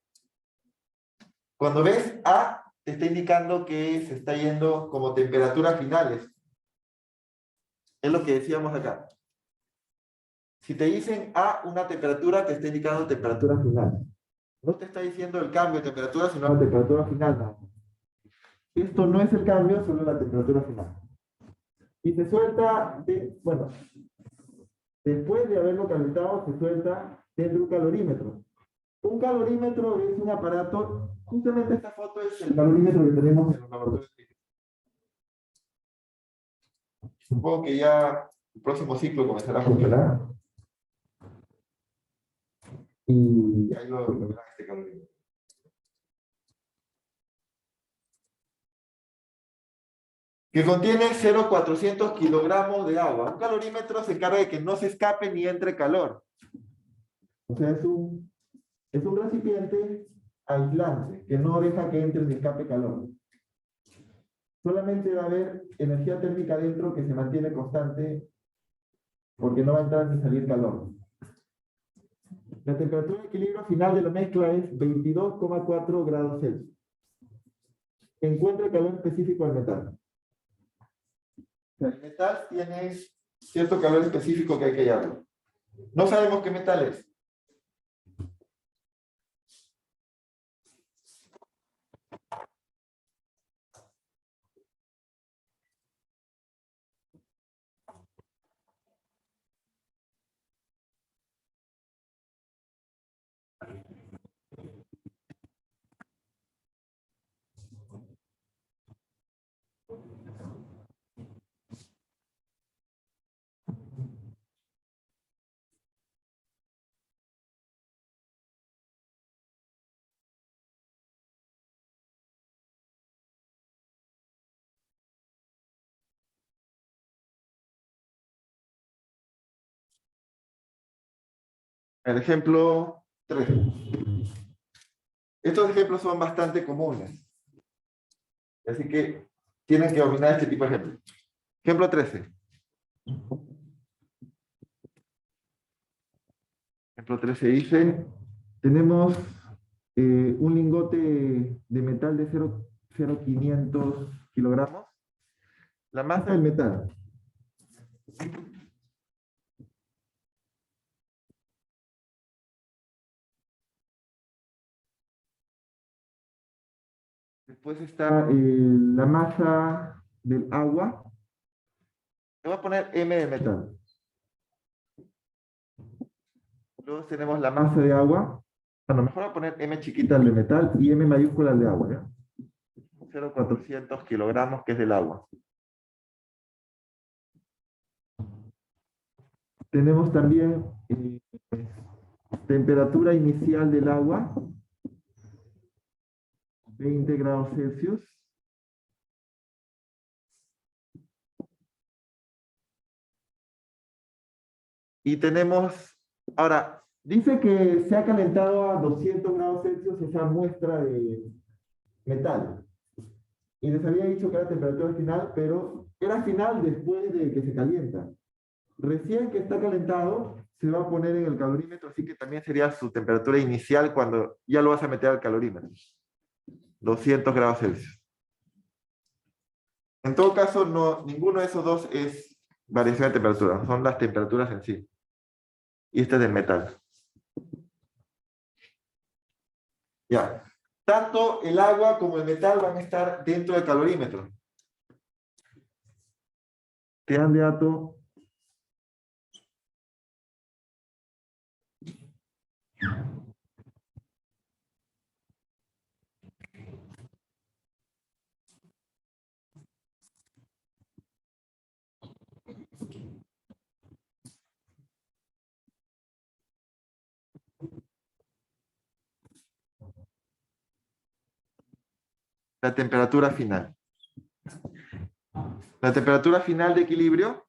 Cuando ves A, te está indicando que se está yendo como temperaturas finales. Es lo que decíamos acá. Si te dicen A, una temperatura, te está indicando temperatura final. No te está diciendo el cambio de temperatura, sino la temperatura final. No. Esto no es el cambio, solo la temperatura final. Y se suelta, bueno, después de haberlo calentado, se suelta dentro de un calorímetro. Un calorímetro es un aparato, justamente esta foto es el calorímetro que tenemos en los laboratorios. Supongo que ya el próximo ciclo comenzará a funcionar. Y ahí lo verán este calorímetro. Que contiene 0,400 kilogramos de agua. Un calorímetro se encarga de que no se escape ni entre calor. O sea, es un recipiente aislante que no deja que entre ni escape calor. Solamente va a haber energía térmica dentro que se mantiene constante porque no va a entrar ni salir calor. La temperatura de equilibrio final de la mezcla es 22,4 grados Celsius. Encuentra el calor específico del metal. El metal tiene cierto calor específico que hay que hallarlo. No sabemos qué metal es. El ejemplo 3. Estos ejemplos son bastante comunes. Así que tienen que dominar este tipo de ejemplos. Ejemplo 13. Ejemplo 13 dice, tenemos un lingote de metal de 0,500 kilogramos. La masa del metal. Después está la masa del agua. Le voy a poner M de metal. Luego tenemos la masa de agua. Bueno, mejor voy a poner M chiquita al de metal y M mayúscula al de agua, ¿ya? 0,400 kilogramos, que es del agua. Tenemos también temperatura inicial del agua, 20 grados Celsius. Y tenemos, ahora, dice que se ha calentado a 200 grados Celsius esa muestra de metal. Y les había dicho que era temperatura final, pero era final después de que se calienta. Recién que está calentado, se va a poner en el calorímetro, así que también sería su temperatura inicial cuando ya lo vas a meter al calorímetro. 200 grados Celsius. En todo caso, no, ninguno de esos dos es variación de temperatura, son las temperaturas en sí. Y este es del metal. Ya. Tanto el agua como el metal van a estar dentro del calorímetro. Te dan de dato. La temperatura final. La temperatura final de equilibrio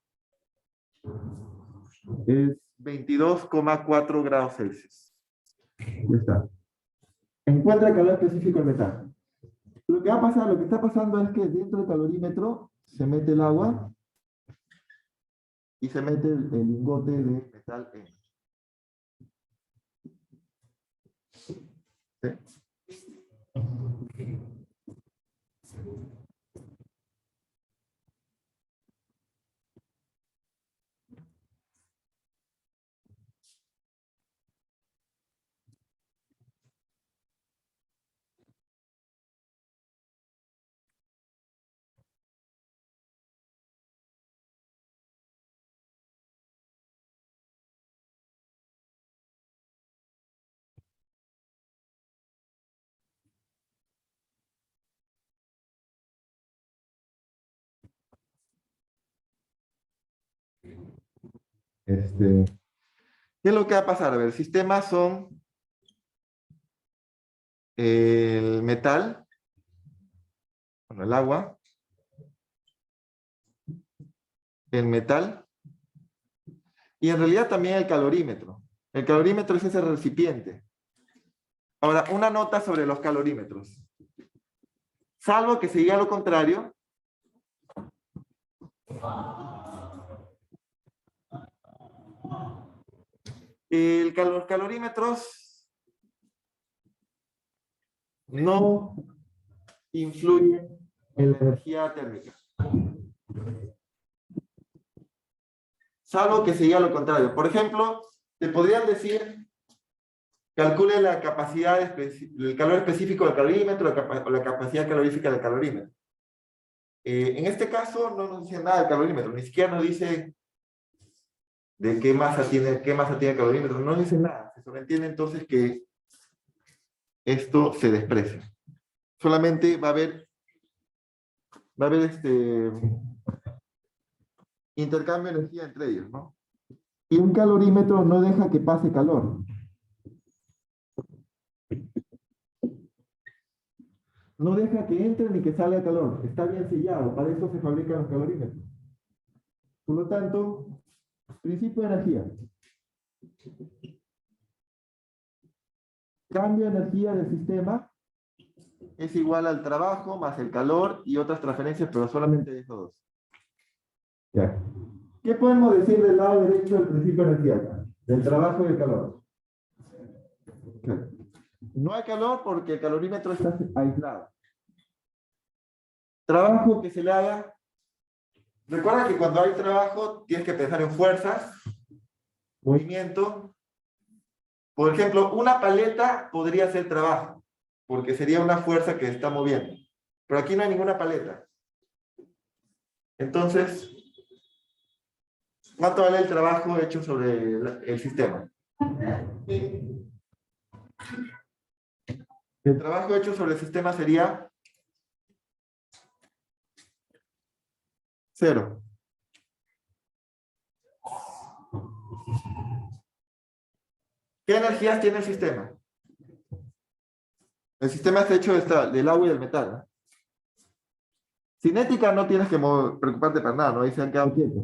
es 22,4 grados Celsius. Ya está. Encuentra el calor específico del metal. Lo que va a pasar, lo que está pasando es que dentro del calorímetro se mete el agua y se mete el lingote de metal N. ¿Sí? ¿Qué es lo que va a pasar? A ver, sistemas son el metal, bueno, el agua, el metal y en realidad también el calorímetro. El calorímetro es ese recipiente. Ahora, una nota sobre los calorímetros. Salvo que se diga lo contrario, los calorímetros no influyen en la energía térmica. Salvo que se diga lo contrario. Por ejemplo, te podrían decir, calcule la capacidad, el calor específico del calorímetro o la capacidad calorífica del calorímetro. En este caso no nos dice nada del calorímetro, ni siquiera nos dice de qué masa tiene el calorímetro, no nos dice nada. Se sobreentiende entonces que esto se desprecia. Solamente va a haber intercambio de energía entre ellos, ¿no? Y un calorímetro no deja que pase calor. No deja que entre ni que salga calor. Está bien sellado. Para eso se fabrican los calorímetros. Por lo tanto, principio de energía. Cambio de energía del sistema es igual al trabajo más el calor y otras transferencias, pero solamente de esos dos. Ya. ¿Qué podemos decir del lado derecho del principio de energía? Del trabajo y el calor. No hay calor porque el calorímetro está aislado. Trabajo que se le haga. Recuerda que cuando hay trabajo tienes que pensar en fuerzas, movimiento. Por ejemplo, una paleta podría ser trabajo, porque sería una fuerza que está moviendo. Pero aquí no hay ninguna paleta. Entonces, ¿cuánto vale el trabajo hecho sobre el sistema? El trabajo hecho sobre el sistema sería 0. ¿Qué energías tiene el sistema? El sistema está hecho del agua y del metal, ¿no? Cinética no tienes que preocuparte para nada, ¿no? Ahí se han quedado quietos.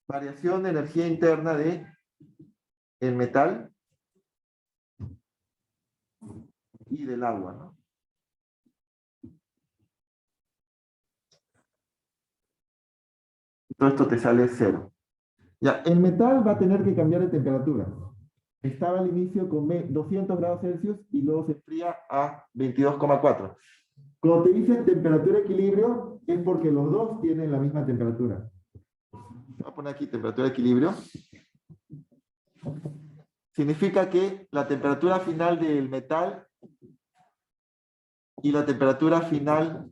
Variación de energía interna de el metal y del agua, ¿no? Todo esto te sale 0. Ya, el metal va a tener que cambiar de temperatura. Estaba al inicio con 200 grados Celsius y luego se enfría a 22,4. Cuando te dicen temperatura de equilibrio, es porque los dos tienen la misma temperatura. Voy a poner aquí temperatura de equilibrio. Significa que la temperatura final del metal y la temperatura final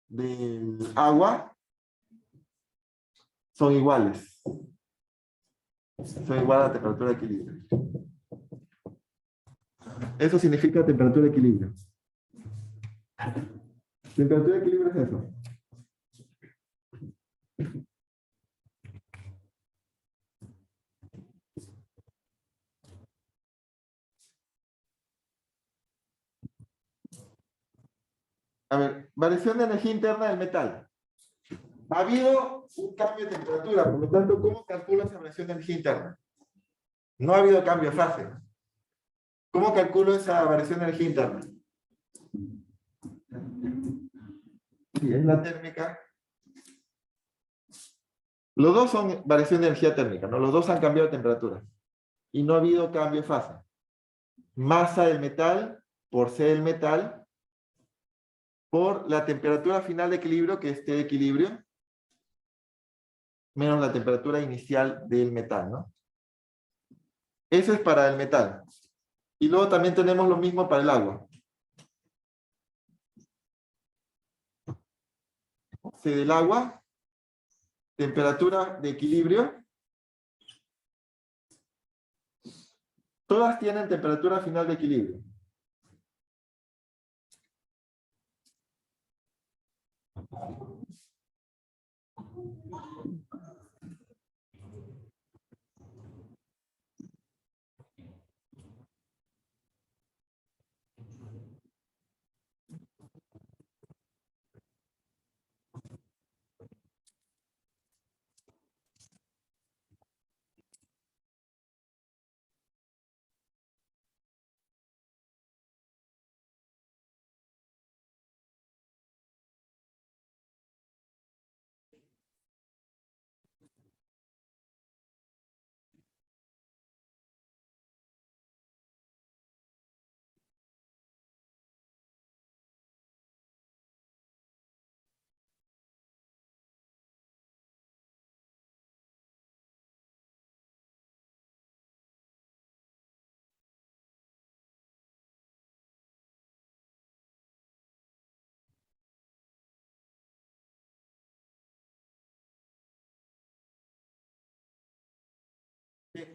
del agua son iguales. Son iguales a la temperatura de equilibrio. Eso significa temperatura de equilibrio. Temperatura de equilibrio es eso. A ver, variación de energía interna del metal. Ha habido un cambio de temperatura, por lo tanto, ¿cómo calculo esa variación de energía interna? No ha habido cambio de fase. ¿Cómo calculo esa variación de energía interna? Sí, es la térmica. Los dos son variación de energía térmica, ¿no? Los dos han cambiado de temperatura. Y no ha habido cambio de fase. Masa del metal por C del metal por la temperatura final de equilibrio, que es T de equilibrio, menos la temperatura inicial del metal, ¿no? Eso es para el metal. Y luego también tenemos lo mismo para el agua. C del agua, temperatura de equilibrio. Todas tienen temperatura final de equilibrio.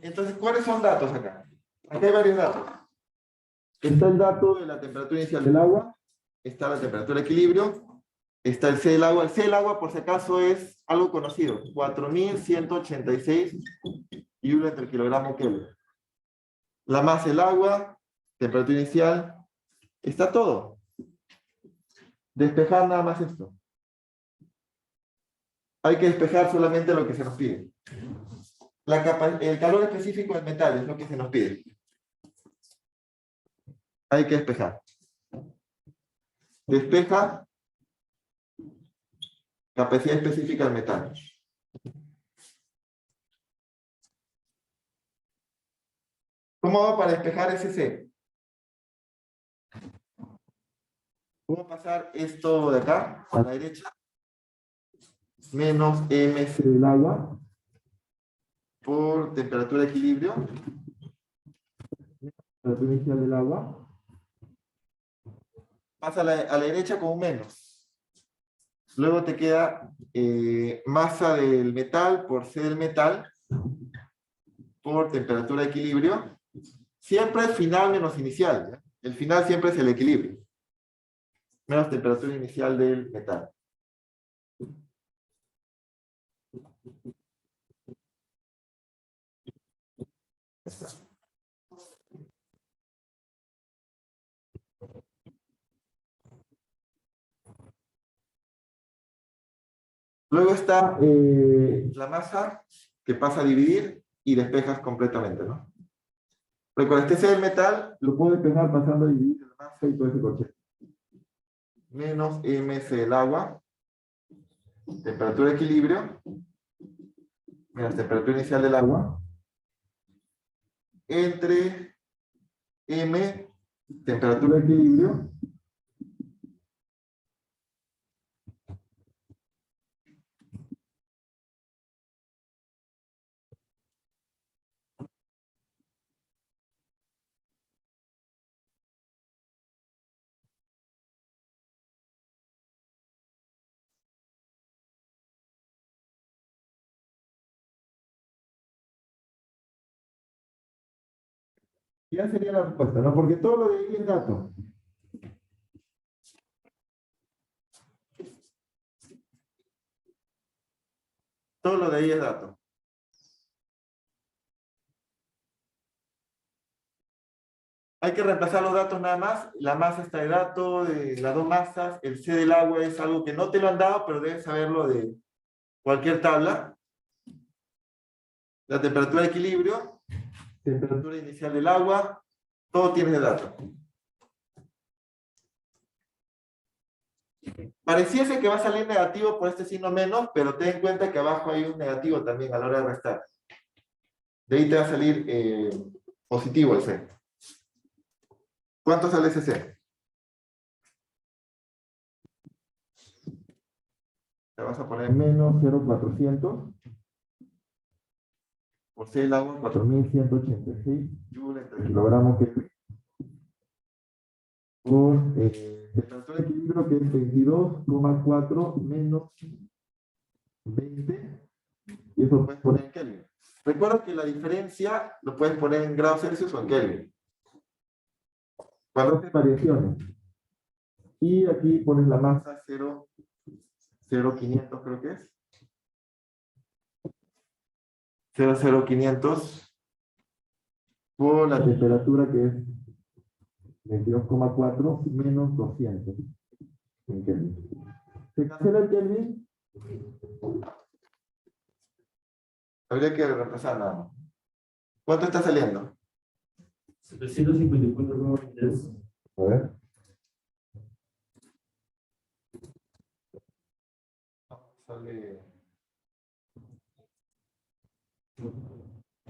Entonces, ¿cuáles son datos acá? Aquí hay varios datos. Está el dato de la temperatura inicial del agua, está la temperatura de equilibrio, está el C del agua. El C del agua, por si acaso, es algo conocido. 4186 y 1 entre kilogramo Kelvin. La masa del agua, temperatura inicial, está todo. Despejar nada más esto. Hay que despejar solamente lo que se nos pide. El calor específico del metal es lo que se nos pide. Hay que despejar. Despeja capacidad específica del metal. ¿Cómo hago para despejar ese C? Voy a pasar esto de acá a la derecha. Menos MC del agua por temperatura de equilibrio. Temperatura inicial del agua. Pasa a la derecha con un menos. Luego te queda masa del metal por C del metal por temperatura de equilibrio. Siempre final menos inicial, ¿ya? El final siempre es el equilibrio. Menos temperatura inicial del metal. Está. Luego está la masa que pasa a dividir y despejas completamente, ¿no? Recuerda, este C del metal lo puedo despejar pasando a dividir la masa y todo ese concepto. Menos MC del agua, temperatura de equilibrio, menos temperatura inicial del agua, entre M, temperatura de equilibrio, ya sería la respuesta, ¿no? Porque todo lo de ahí es dato. Todo lo de ahí es dato. Hay que reemplazar los datos nada más. La masa está de dato, de las dos masas. El C del agua es algo que no te lo han dado, pero debes saberlo de cualquier tabla. La temperatura de equilibrio, temperatura inicial del agua, todo tienes de dato. Pareciese que va a salir negativo por este signo menos, pero ten en cuenta que abajo hay un negativo también a la hora de restar. De ahí te va a salir positivo el C. ¿Cuánto sale ese C? Le vas a poner menos 0,400 por C del agua, 4.186 joules entre kilogramos Kelvin. Por temperatura de equilibrio, que es 22,4 menos 20, y eso lo puedes poner en Kelvin. Recuerda que la diferencia lo puedes poner en grados Celsius o en Kelvin. Cuando haces variaciones. Y aquí pones la masa 0,500 creo que es. 0,500 por la temperatura que es 22,4 menos 200 en Kelvin. ¿Se cancela el Kelvin? Habría que reemplazar nada más. ¿Cuánto está saliendo? 754,23. A ver.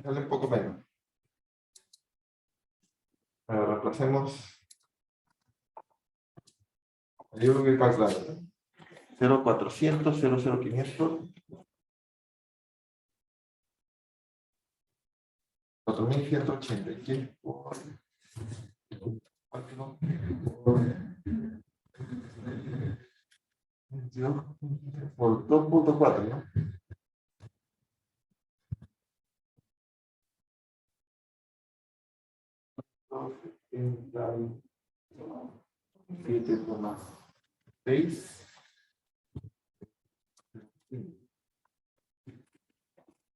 Sale un poco menos. Pero reemplacemos. Yo creo que está claro. 0,400, 0,500. 4.180. Por 2.4, ¿no? Siete coma 6.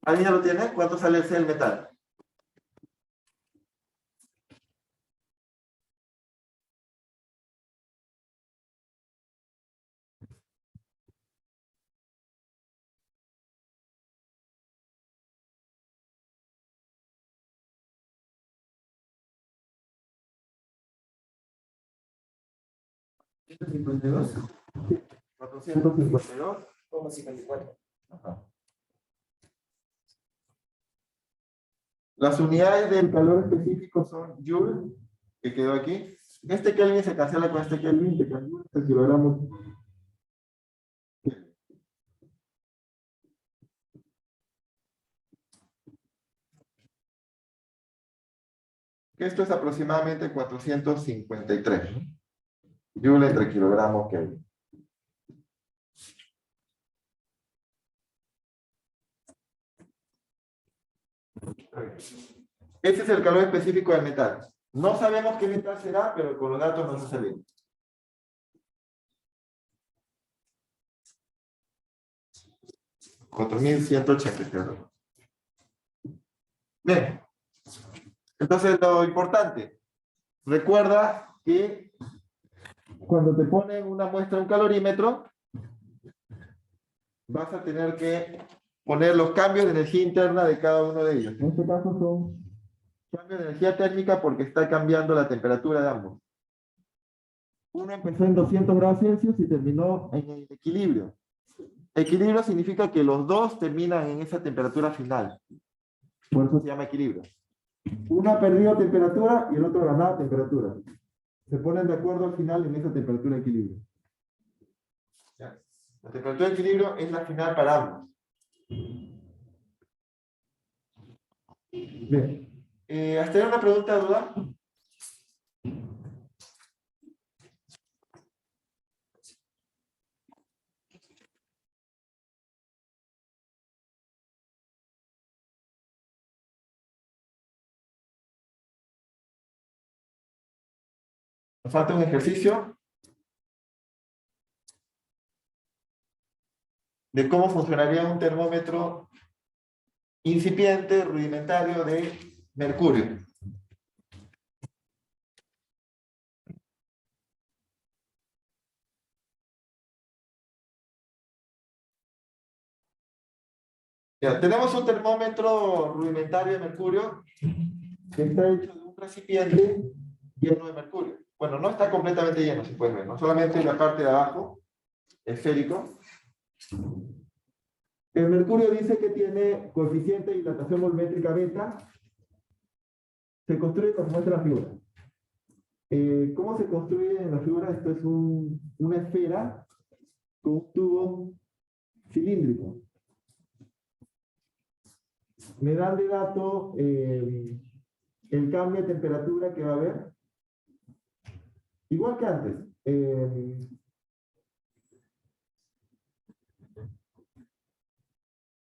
¿Alguien ya lo tiene? ¿Cuánto sale el metal? ¿452? 452,54. Ajá. Las unidades del calor específico son Joule, que quedó aquí. Este Kelvin se cancela con este Kelvin, de Joule per kilogramo. Esto es aproximadamente 453, ¿no? Joule entre kilogramos Kelvin. Este es el calor específico del metal. No sabemos qué metal será, pero con los datos nos ha salido. $4.180. Bien. Entonces, lo importante. Recuerda que cuando te ponen una muestra, un calorímetro, vas a tener que poner los cambios de energía interna de cada uno de ellos. En este caso son cambios de energía térmica porque está cambiando la temperatura de ambos. Uno empezó en 200 grados Celsius y terminó en el equilibrio. Equilibrio significa que los dos terminan en esa temperatura final. Por eso se llama equilibrio. Uno ha perdido temperatura y el otro ha ganado temperatura. Se ponen de acuerdo al final en esa temperatura de equilibrio. ¿Ya? La temperatura de equilibrio es la final para ambos. Bien. ¿Hasta ahí una pregunta, duda? Nos falta un ejercicio de cómo funcionaría un termómetro incipiente, rudimentario de mercurio. Ya, tenemos un termómetro rudimentario de mercurio que está hecho de un recipiente lleno de mercurio. Bueno, no está completamente lleno, si pueden ver, ¿no? Solamente la parte de abajo, esférico. El mercurio dice que tiene coeficiente de dilatación volumétrica beta. Se construye como muestra la figura. ¿Cómo se construye en la figura? Esto es una esfera con un tubo cilíndrico. Me dan de dato el cambio de temperatura que va a haber. Igual que antes.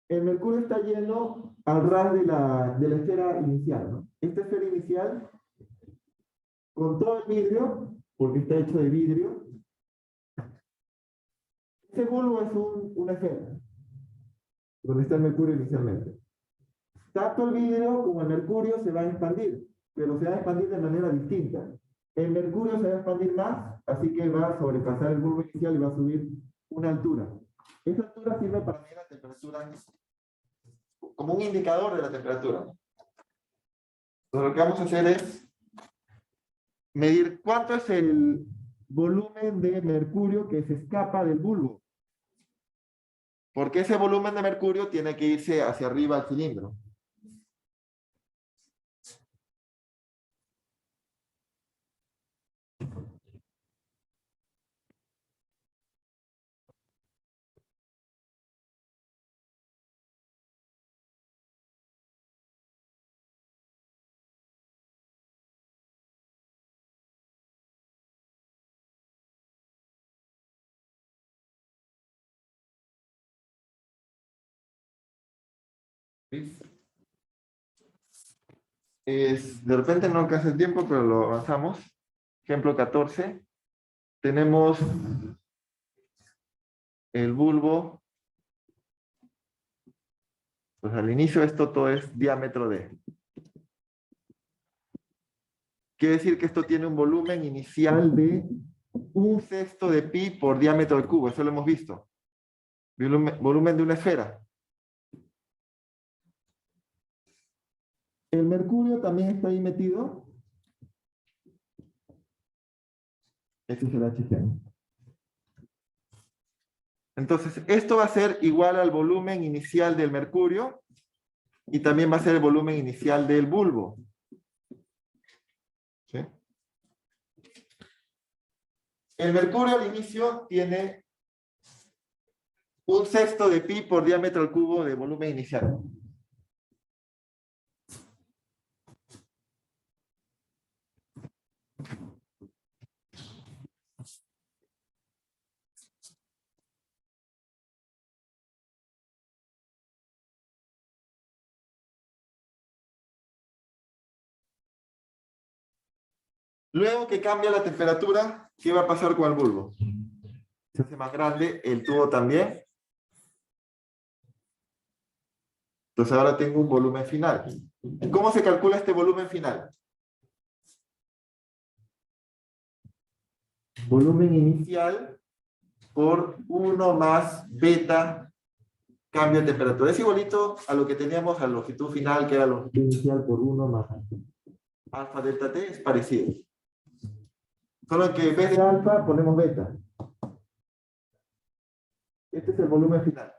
El mercurio está lleno al ras de la esfera inicial, ¿no? Esta esfera inicial, con todo el vidrio, porque está hecho de vidrio, este bulbo es una esfera, donde está el mercurio inicialmente. Tanto el vidrio como el mercurio se va a expandir, pero se va a expandir de manera distinta. El mercurio se va a expandir más, así que va a sobrepasar el bulbo inicial y va a subir una altura. Esa altura sirve para medir la temperatura como un indicador de la temperatura. Entonces, lo que vamos a hacer es medir cuánto es el volumen de mercurio que se escapa del bulbo. Porque ese volumen de mercurio tiene que irse hacia arriba al cilindro. De repente no alcanza el tiempo, pero lo avanzamos. Ejemplo 14. Tenemos el bulbo. Pues al inicio esto todo es diámetro D. Quiere decir que esto tiene un volumen inicial de 1/6 de pi por diámetro del cubo. Eso lo hemos visto. Volumen de una esfera. El mercurio también está ahí metido. Este es el HCl. Entonces, esto va a ser igual al volumen inicial del mercurio y también va a ser el volumen inicial del bulbo. ¿Sí? El mercurio al inicio tiene 1/6 de pi por diámetro al cubo de volumen inicial. Luego que cambia la temperatura, ¿qué va a pasar con el bulbo? Se hace más grande, el tubo también. Entonces ahora tengo un volumen final. ¿Cómo se calcula este volumen final? Volumen inicial por 1 más beta cambio de temperatura. Es igualito a lo que teníamos a la longitud final, que era la longitud inicial por 1 más alfa delta t, es parecido. Solo que en vez de alfa ponemos beta. Este es el volumen final.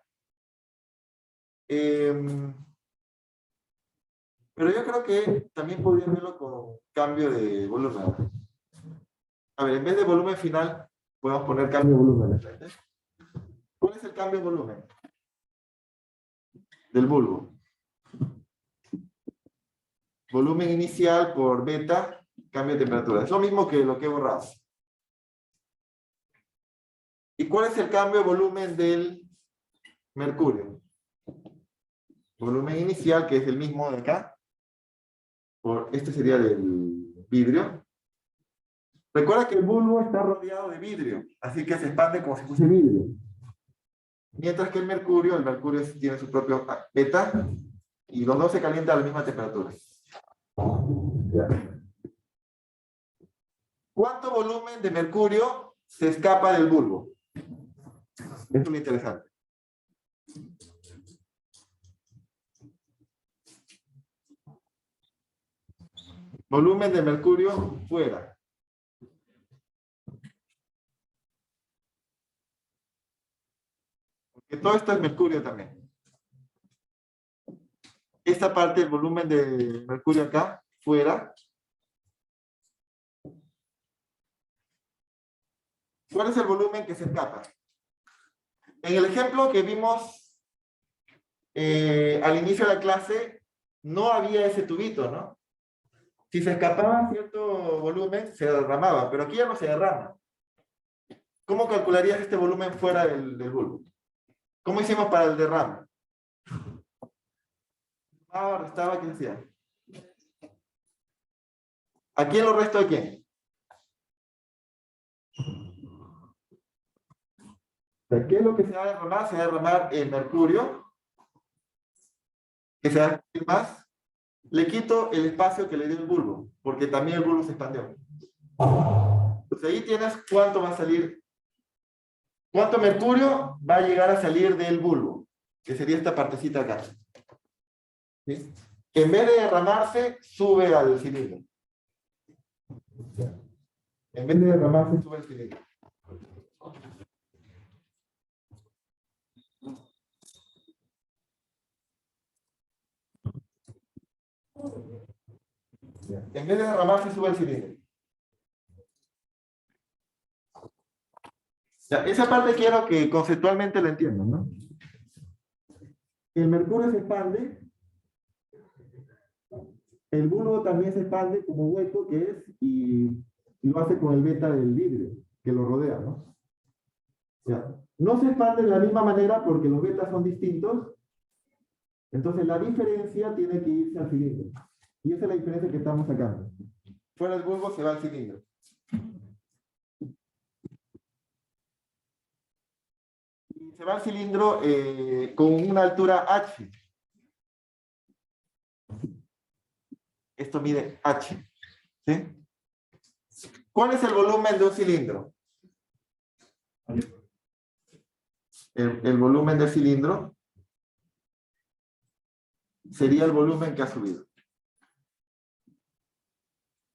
Pero yo creo que también podrían verlo con cambio de volumen. A ver, en vez de volumen final, podemos poner cambio de volumen. ¿Cuál es el cambio de volumen? Del bulbo. Volumen inicial por beta, cambio de temperatura. Es lo mismo que lo que he borrado. ¿Y cuál es el cambio de volumen del mercurio? Volumen inicial, que es el mismo de acá. Este sería del vidrio. Recuerda que el bulbo está rodeado de vidrio, así que se expande como si fuese vidrio. Mientras que el mercurio tiene su propio beta, y los dos se calientan a la misma temperatura. ¿Cuánto volumen de mercurio se escapa del bulbo? Esto es muy interesante. volumen de mercurio fuera. Porque todo esto es mercurio también. Esta parte, el volumen de mercurio acá, fuera. ¿Cuál es el volumen que se escapa? En el ejemplo que vimos al inicio de la clase, no había ese tubito, ¿no? Si se escapaba cierto volumen, se derramaba, pero aquí ya no se derrama. ¿Cómo calcularías este volumen fuera del bulbo? ¿Cómo hicimos para el derrame? Restaba, ¿qué decía? ¿A quién lo resto de quién? ¿Qué es lo que se va a derramar? Se va a derramar el mercurio, que se va a expandir más. Le quito el espacio que le dio el bulbo, porque también el bulbo se expandió. Entonces ahí tienes cuánto va a salir, cuánto mercurio va a llegar a salir del bulbo, que sería esta partecita acá. ¿Sí? En vez de derramarse, sube al cilindro. En vez de derramarse, sube al cilindro. En vez de derramarse, sube al cilindro. Ya, esa parte quiero que conceptualmente la entiendan, ¿no? El mercurio se expande, el bulbo también se expande como hueco que es, y lo hace con el beta del vidrio que lo rodea, ¿no? Ya. No se expande de la misma manera porque los betas son distintos, entonces la diferencia tiene que irse al cilindro. Y esa es la diferencia que estamos sacando. Fuera del bulbo se va al cilindro. Y se va al cilindro con una altura h. Esto mide h. ¿Sí? ¿Cuál es el volumen de un cilindro? El volumen del cilindro sería el volumen que ha subido.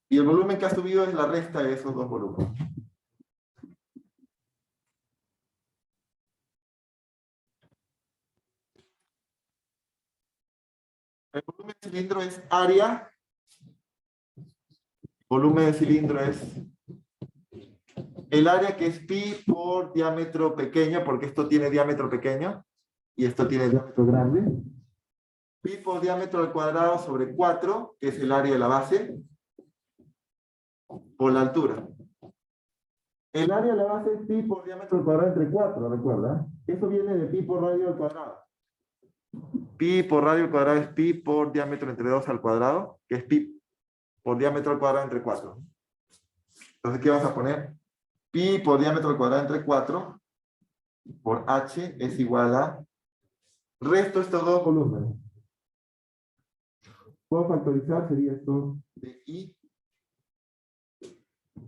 Y el volumen que ha subido es la resta de esos dos volúmenes. El volumen del cilindro es área. Volumen del cilindro es el área que es pi por diámetro pequeño, porque esto tiene diámetro pequeño y esto tiene diámetro grande. Pi por diámetro al cuadrado sobre 4, que es el área de la base, por la altura. El área de la base es pi por diámetro al cuadrado entre 4, recuerda. Eso viene de pi por radio al cuadrado. Pi por radio al cuadrado es pi por diámetro entre 2 al cuadrado, que es pi por diámetro al cuadrado entre 4. Entonces, ¿qué vas a poner? Pi por diámetro al cuadrado entre 4 por h es igual a resto estos dos volúmenes. Puedo factorizar, sería esto de I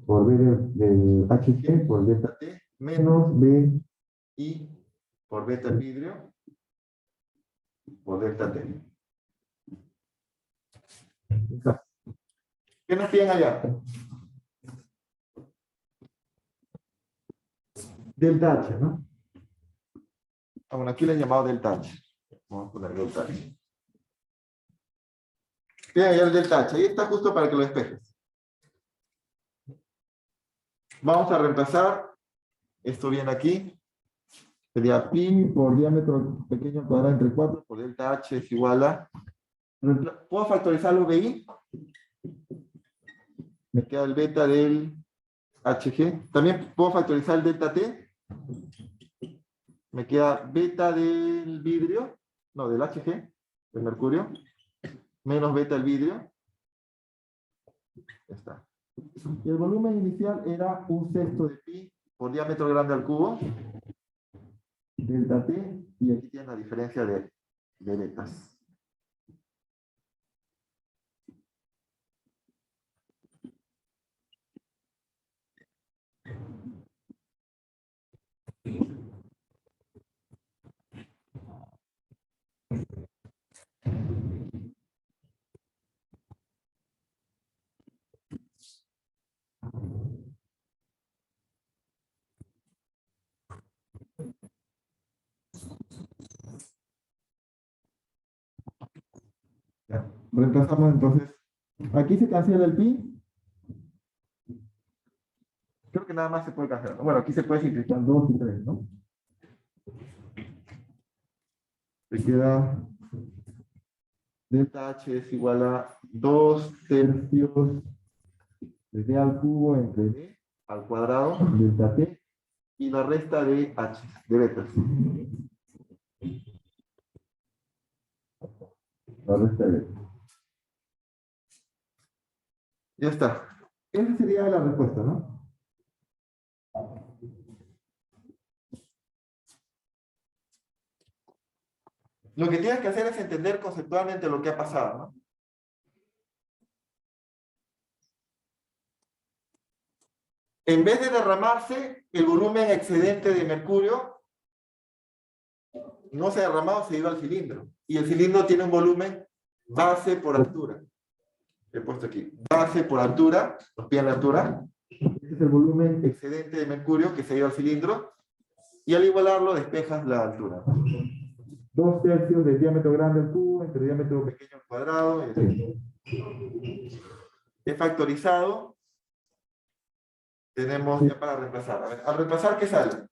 por B de HG por beta T menos B I por beta el vidrio por delta T. ¿Qué nos piden allá? Delta H, ¿no? Bueno, aquí le he llamado delta H. Vamos a poner delta H. Piden allá el delta H. Ahí está justo para que lo despejes. Vamos a reemplazar. Esto viene aquí. Sería pi por diámetro pequeño cuadrado entre 4 por delta H es igual a... ¿Puedo factorizarlo BI? Me queda el beta del HG. También puedo factorizar el delta T. Me queda beta del vidrio. No, del HG, del mercurio. Menos beta del vidrio. Ya está. Y el volumen inicial era 1/6 de pi por diámetro grande al cubo. Delta T. Y aquí tiene la diferencia de betas. Reemplazamos entonces. Aquí se cancela el pi. Creo que nada más se puede cancelar. Bueno, aquí se puede simplificar 2 y 3, ¿no? Se queda delta H es igual a 2 tercios de D al cubo entre D al cuadrado delta T y la resta de H, de betas. La resta de betas. Ya está. Esa sería la respuesta, ¿no? Lo que tienes que hacer es entender conceptualmente lo que ha pasado, ¿no? En vez de derramarse, el volumen excedente de mercurio no se ha derramado, se ha ido al cilindro. Y el cilindro tiene un volumen base por altura. He puesto aquí, base por altura, los pies en la altura. Este es el volumen excedente de mercurio que se ha ido al cilindro. Y al igualarlo, despejas la altura. 2 tercios del diámetro grande al cubo entre el diámetro pequeño al cuadrado. He factorizado. Tenemos ya para reemplazar. A ver, al reemplazar, ¿qué sale?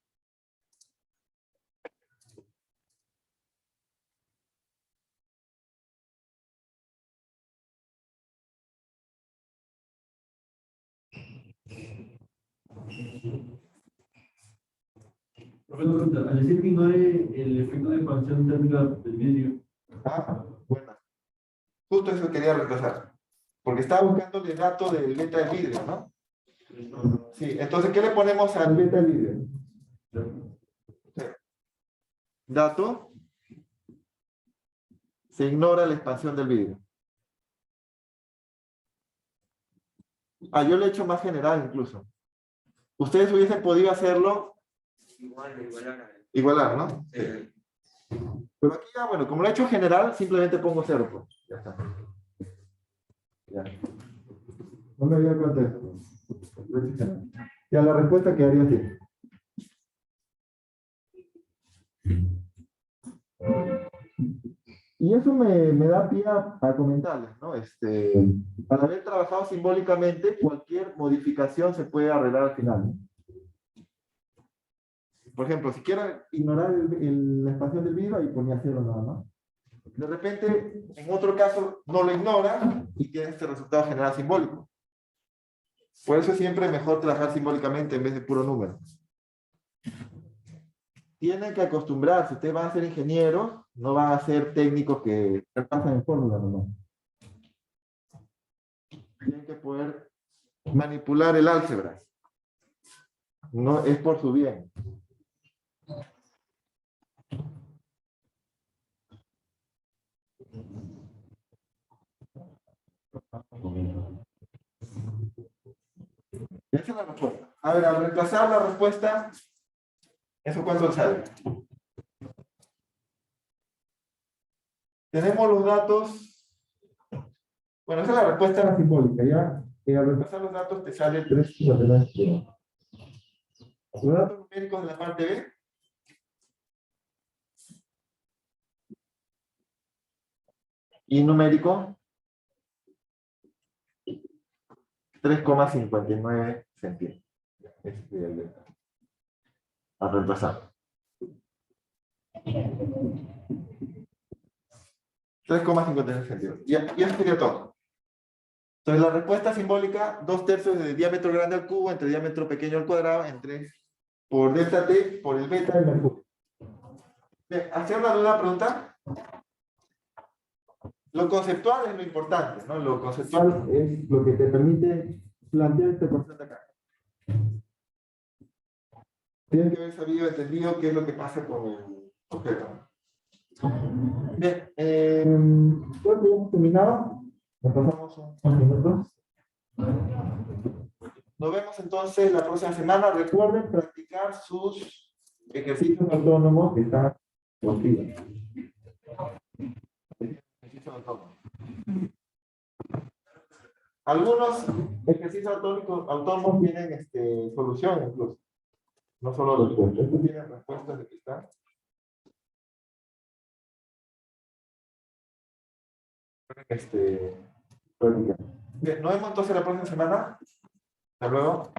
Profesor, al decir que ignore el efecto de expansión térmica del vidrio. Ah, bueno. Justo eso quería reemplazar. Porque estaba buscando el dato del beta del vidrio, ¿no? Sí, entonces, ¿qué le ponemos al beta del vidrio? Sí. Dato. Se ignora la expansión del vidrio. Ah, yo le he hecho más general incluso. Ustedes hubiesen podido hacerlo igualar, ¿no? Sí. Pero aquí ya, bueno, como lo he hecho general, simplemente pongo 0. Pues. Ya está. Ya. No me había cuenta de esto. Ya la respuesta quedaría así. Y eso me da pie a comentarles, ¿no? Para haber trabajado simbólicamente, cualquier modificación se puede arreglar al final, ¿no? Por ejemplo, si quiero ignorar la expansión del vidrio, ahí ponía 0 nada más. De repente, en otro caso, no lo ignora y tiene este resultado general simbólico. Por eso siempre es mejor trabajar simbólicamente en vez de puro número. Tienen que acostumbrarse, ustedes van a ser ingenieros, no van a ser técnicos que pasan en fórmula nomás. Tienen que poder manipular el álgebra. No es por su bien. Esa es la respuesta. A ver, al reemplazar la respuesta, ¿eso cuánto sale? Tenemos los datos. Bueno, esa es la respuesta simbólica, ¿ya? Y al reemplazar los datos te sale 3,9. Los datos numéricos de la parte B. Y numérico, 3,59 centímetros. A reemplazar. 3,59 centímetros. Y eso sería todo. Entonces la respuesta simbólica, 2 tercios de diámetro grande al cubo entre diámetro pequeño al cuadrado entre por delta T por el beta del mercurio. Bien, ¿hacer una nueva pregunta? Lo conceptual es lo importante, ¿no? Lo conceptual es lo que te permite plantear este concepto acá. Tienes que haber sabido, entendido qué es lo que pasa con el objeto. Bien, creo que hemos terminado. Nos pasamos unos minutos. Nos vemos entonces la próxima semana. Recuerden practicar sus ejercicios autónomos que están por ti. Ejercicios autónomos. Algunos ejercicios autónomos tienen solución incluso. No solo respuestas. Estos tienen respuestas de que están. Bien, nos vemos entonces la próxima semana. Hasta luego.